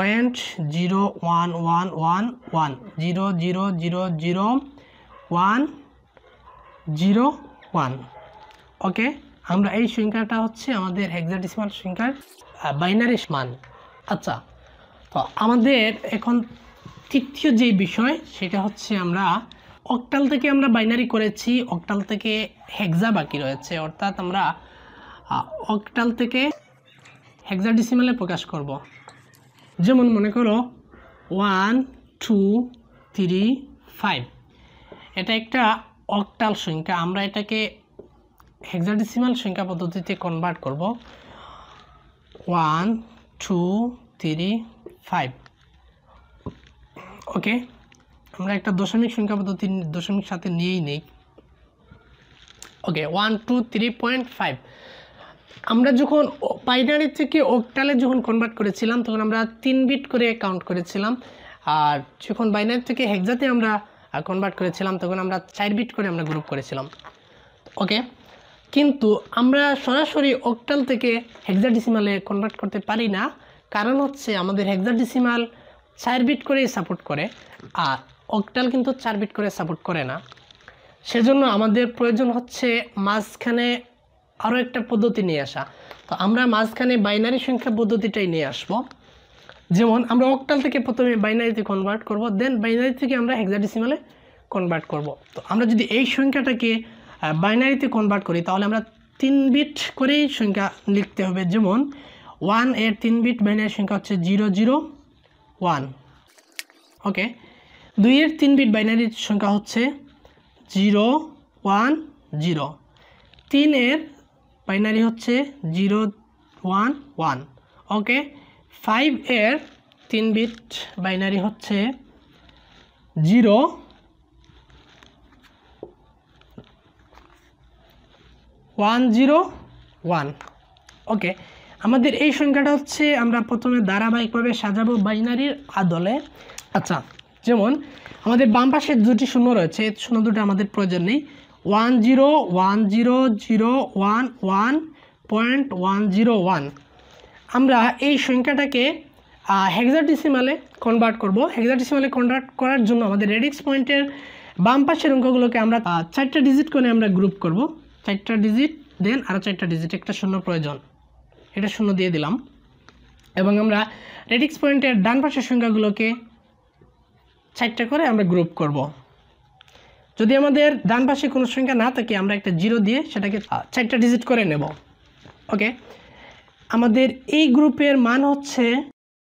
0.0111110000101। ওকে, আমরা এই সংখ্যাটা হচ্ছে আমাদের হেক্সাডেসিমাল সংখ্যার বাইনারি মান। আচ্ছা, তো আমাদের এখন তৃতীয় যে বিষয় সেটা হচ্ছে আমরা অক্টাল থেকে আমরা বাইনারি করেছি, অক্টাল থেকে হেক্সা বাকি রয়েছে, অর্থাৎ আমরা অক্টাল থেকে হেক্সাডেসিমালে প্রকাশ করব। যেমন মনে করো 1 2 3 5, এটা একটা অক্টাল সংখ্যা, আমরা এটাকে হেক্সাডেসিমাল সংখ্যা পদ্ধতিতে কনভার্ট করব। 1 2 3 5। ওকে, আমরা একটা দশমিক সংখ্যা পদ্ধতি দশমিক সাথে নিয়েই নেই। ওকে, 123.5। আমরা যখন বাইনারি থেকে অক্টালে যখন কনভার্ট করেছিলাম তখন আমরা 3 বিট করে কাউন্ট করেছিলাম, আর যখন বাইনারি থেকে হেক্সাতে আমরা কনভার্ট করেছিলাম তখন আমরা 4 বিট করে আমরা গ্রুপ করেছিলাম। ওকে, কিন্তু আমরা সরাসরি অক্টাল থেকে হেক্সাডেসিমালে কনভার্ট করতে পারি না, কারণ হচ্ছে আমাদের হেক্সাডেসিমাল 4 বিট করেই সাপোর্ট করে, আর অক্টাল কিন্তু 4 বিট করে সাপোর্ট করে না। সেজন্য আমাদের প্রয়োজন হচ্ছে মাঝখানে আরও একটা পদ্ধতি নিয়ে আসা। তো আমরা মাঝখানে বাইনারি সংখ্যা পদ্ধতিটাই নিয়ে আসব। যেমন আমরা অক্টাল থেকে প্রথমে বাইনারিতে কনভার্ট করব, দেন বাইনারি থেকে আমরা হেক্সাডেসিমালে কনভার্ট করব। তো আমরা যদি এই সংখ্যাটাকে বাইনারিতে কনভার্ট করি তাহলে আমরা 3 বিট করেই সংখ্যা লিখতে হবে। যেমন 1-এর 3 বিট বাইনারি সংখ্যা হচ্ছে 001। ওকে, 2-এর 3 বিট বাইনারি সংখ্যা হচ্ছে 010। 3-এর বাইনারি হচ্ছে 011। ওকে, 5-এর 3 বিট বাইনারি হচ্ছে 0101। ওকে, আমাদের এই সংখ্যাটা হচ্ছে আমরা প্রথমে ধারাবাহিকভাবে সাজাবো বাইনারির আদলে। আচ্ছা, যেমন আমাদের বাম পাশে দুটি শূন্য রয়েছে, শূন্য দুটো আমাদের প্রয়োজন নেই। 1010011.101 আমরা এই সংখ্যাটাকে হেক্সাডেসিমালে কনভার্ট করব। হেক্সাডেসিমালে কনভার্ট করার জন্য আমাদের রেডিক্স পয়েন্টের বাম পাশের অঙ্কগুলোকে আমরা 4টা ডিজিট করে আমরা গ্রুপ করব। 4টা ডিজিট দেন আরও 4টা ডিজিট, একটা শূন্য প্রয়োজন, এটা শূন্য দিয়ে দিলাম। এবং আমরা রেডিক্স পয়েন্টের ডান পাশের সংখ্যাগুলোকে 4টা করে আমরা গ্রুপ করব। যদি আমাদের ডান পাশে কোনো সংখ্যা না থাকে আমরা একটা 0 দিয়ে সেটাকে 4টা ডিজিট করে নেব। ওকে, আমাদের এই গ্রুপের মান হচ্ছে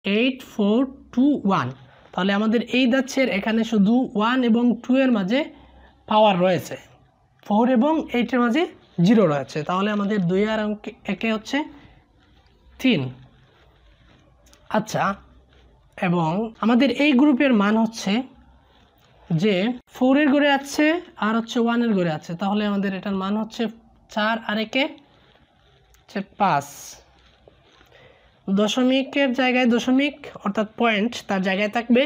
8421। তাহলে আমাদের এই দাচ্ছের এখানে শুধু 1 এবং 2 এর মাঝে পাওয়ার রয়েছে, 4 এবং 8 এর মাঝে 0 রয়েছে। তাহলে আমাদের 2 আর 1 হচ্ছে 3। আচ্ছা, এবং আমাদের এই গ্রুপের মান হচ্ছে যে 4 এর ঘরে আছে আর হচ্ছে 1 এর ঘরে আছে। তাহলে আমাদের এটার মান হচ্ছে 4 আর 1 হচ্ছে 5। দশমিকের জায়গায় দশমিক অর্থাৎ পয়েন্ট তার জায়গায় থাকবে।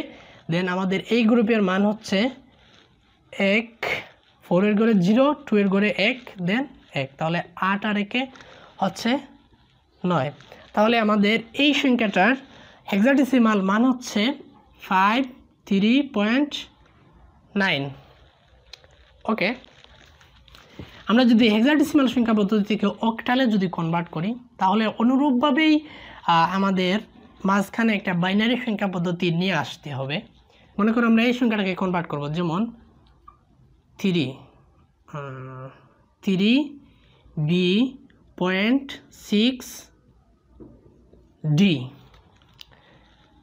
দেন আমাদের এই গ্রুপের মান হচ্ছে 1, 4 এর ঘরে 0, 2 এর ঘরে 1, দেন 1। তাহলে 8 আর 1 হচ্ছে 9। তাহলে আমাদের এই সংখ্যাটার হেক্সাডেসিমাল মান হচ্ছে 53.9। ওকে, আমরা যদি হেক্সাডেসিমাল সংখ্যা পদ্ধতি থেকে অক্টালে যদি কনভার্ট করি তাহলে অনুরূপভাবেই আমাদের মাঝখানে একটা বাইনারি সংখ্যা পদ্ধতি নিয়ে আসতে হবে। মনে করো আমরা এই সংখ্যাটাকে কনভার্ট করব, যেমন 3b.6d,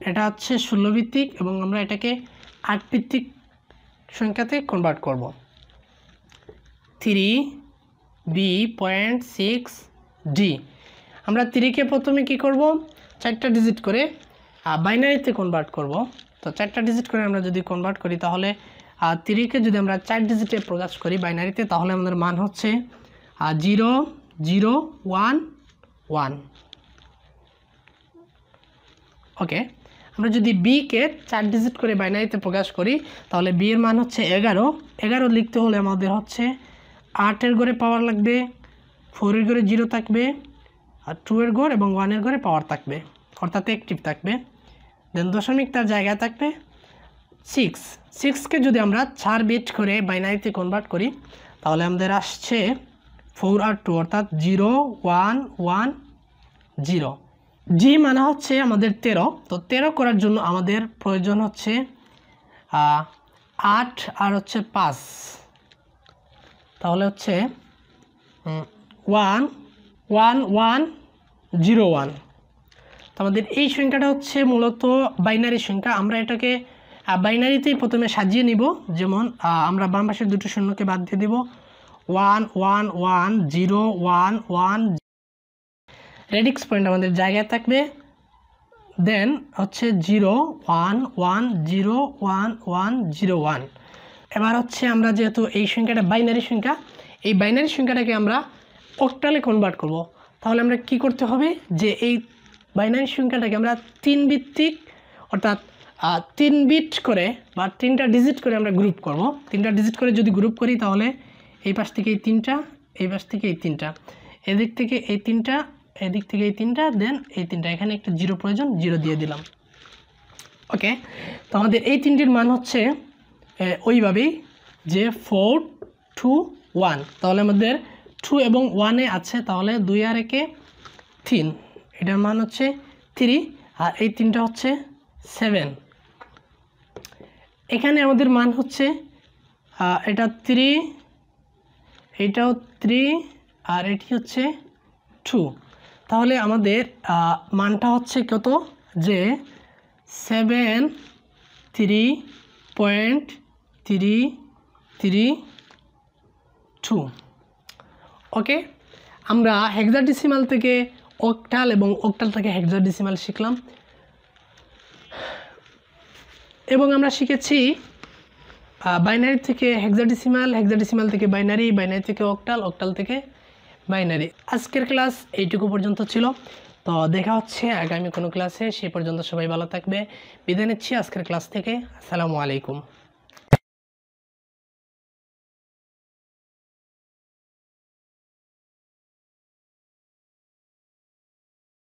এটা হচ্ছে 16 ভিত্তিক এবং আমরা এটাকে 8 ভিত্তিক সংখ্যাতে কনভার্ট করব। 3b.6d, আমরা 3কে প্রথমে কি করব, 4টা ডিজিট করে বাইনারিতে কনভার্ট করব। তো 4টা ডিজিট করে আমরা যদি কনভার্ট করি তাহলে 3কে যদি আমরা 4 ডিজিটে প্রকাশ করি বাইনারিতে তাহলে আমাদের মান হচ্ছে 0011। ওকে, আমরা যদি বিকে 4 ডিজিট করে বাইনারিতে প্রকাশ করি তাহলে বি এর মান হচ্ছে 11। 11 লিখতে হলে আমাদের হচ্ছে 8 এর ঘরে পাওয়ার লাগবে, 4 এর ঘরে 0 থাকবে, আর 2 এর ঘর এবং 1 এর ঘরে পাওয়ার থাকবে অর্থাৎ অ্যাক্টিভ থাকবে। দেন দশমিক তার জায়গায় থাকবে 6। 6কে যদি আমরা 4 বিট করে বাইনারিতে কনভার্ট করি তাহলে আমাদের আসছে 4 আর 2 অর্থাৎ 0110। জি মানে হচ্ছে আমাদের 13। তো 13 করার জন্য আমাদের প্রয়োজন হচ্ছে 8 আর হচ্ছে 5, তাহলে হচ্ছে 11101। তো আমাদের এই সংখ্যাটা হচ্ছে মূলত বাইনারি সংখ্যা। আমরা এটাকে বাইনারিতেই প্রথমে সাজিয়ে নিব। যেমন আমরা বাম পাশের দুটো শূন্যকে বাদ দিয়ে দিব, 1110111। রেডিক্স পয়েন্ট আমাদের জায়গায় থাকবে, দেন হচ্ছে 01101101। এবার হচ্ছে আমরা যেহেতু এই সংখ্যাটা বাইনারি সংখ্যা, এই বাইনারি সংখ্যাটাকে আমরা অক্টালে কনভার্ট করব। তাহলে আমরা কি করতে হবে যে এই বাইনারি সংখ্যাটাকে আমরা 3 ভিত্তিক অর্থাৎ 3 বিট করে বা 3টা ডিজিট করে আমরা গ্রুপ করব। 3টা ডিজিট করে যদি গ্রুপ করি তাহলে এই পাশ থেকে এই 3টা, এই পাশ থেকে এই 3টা, এদিক থেকে এই 3টা, এদিক থেকে এই 3টা, দেন এই 3টা, এখানে একটা 0 প্রয়োজন, 0 দিয়ে দিলাম। ওকে, তো আমাদের এই 3টির মান হচ্ছে ওইভাবেই যে 4, 2, 1। তাহলে আমাদের 2 এবং 1-এ আছে, তাহলে 2 আর 1-এ 3, এটার মান হচ্ছে 3, আর এই 3টা হচ্ছে 7। এখানে আমাদের মান হচ্ছে এটা 3, এটাও 3, আর এটি হচ্ছে 2। তাহলে আমাদের মানটা হচ্ছে কত, যে 73.332। ওকে, আমরা হেক্সাডেসিমাল থেকে অক্টাল এবং অক্টাল থেকে হেক্সাডেসিমাল শিখলাম এবং আমরা শিখেছি বাইনারি থেকে হেক্সাডেসিমাল, হেক্সাডেসিমাল থেকে বাইনারি, বাইনারি থেকে অক্টাল, অক্টাল থেকে বাইনারি। আজকের ক্লাস এইটুকু পর্যন্ত ছিল। তো দেখা হচ্ছে আগামী কোনো ক্লাসে, সে পর্যন্ত সবাই ভালো থাকবে। বিদায় নিচ্ছি আজকের ক্লাস থেকে। আসসালামু আলাইকুম।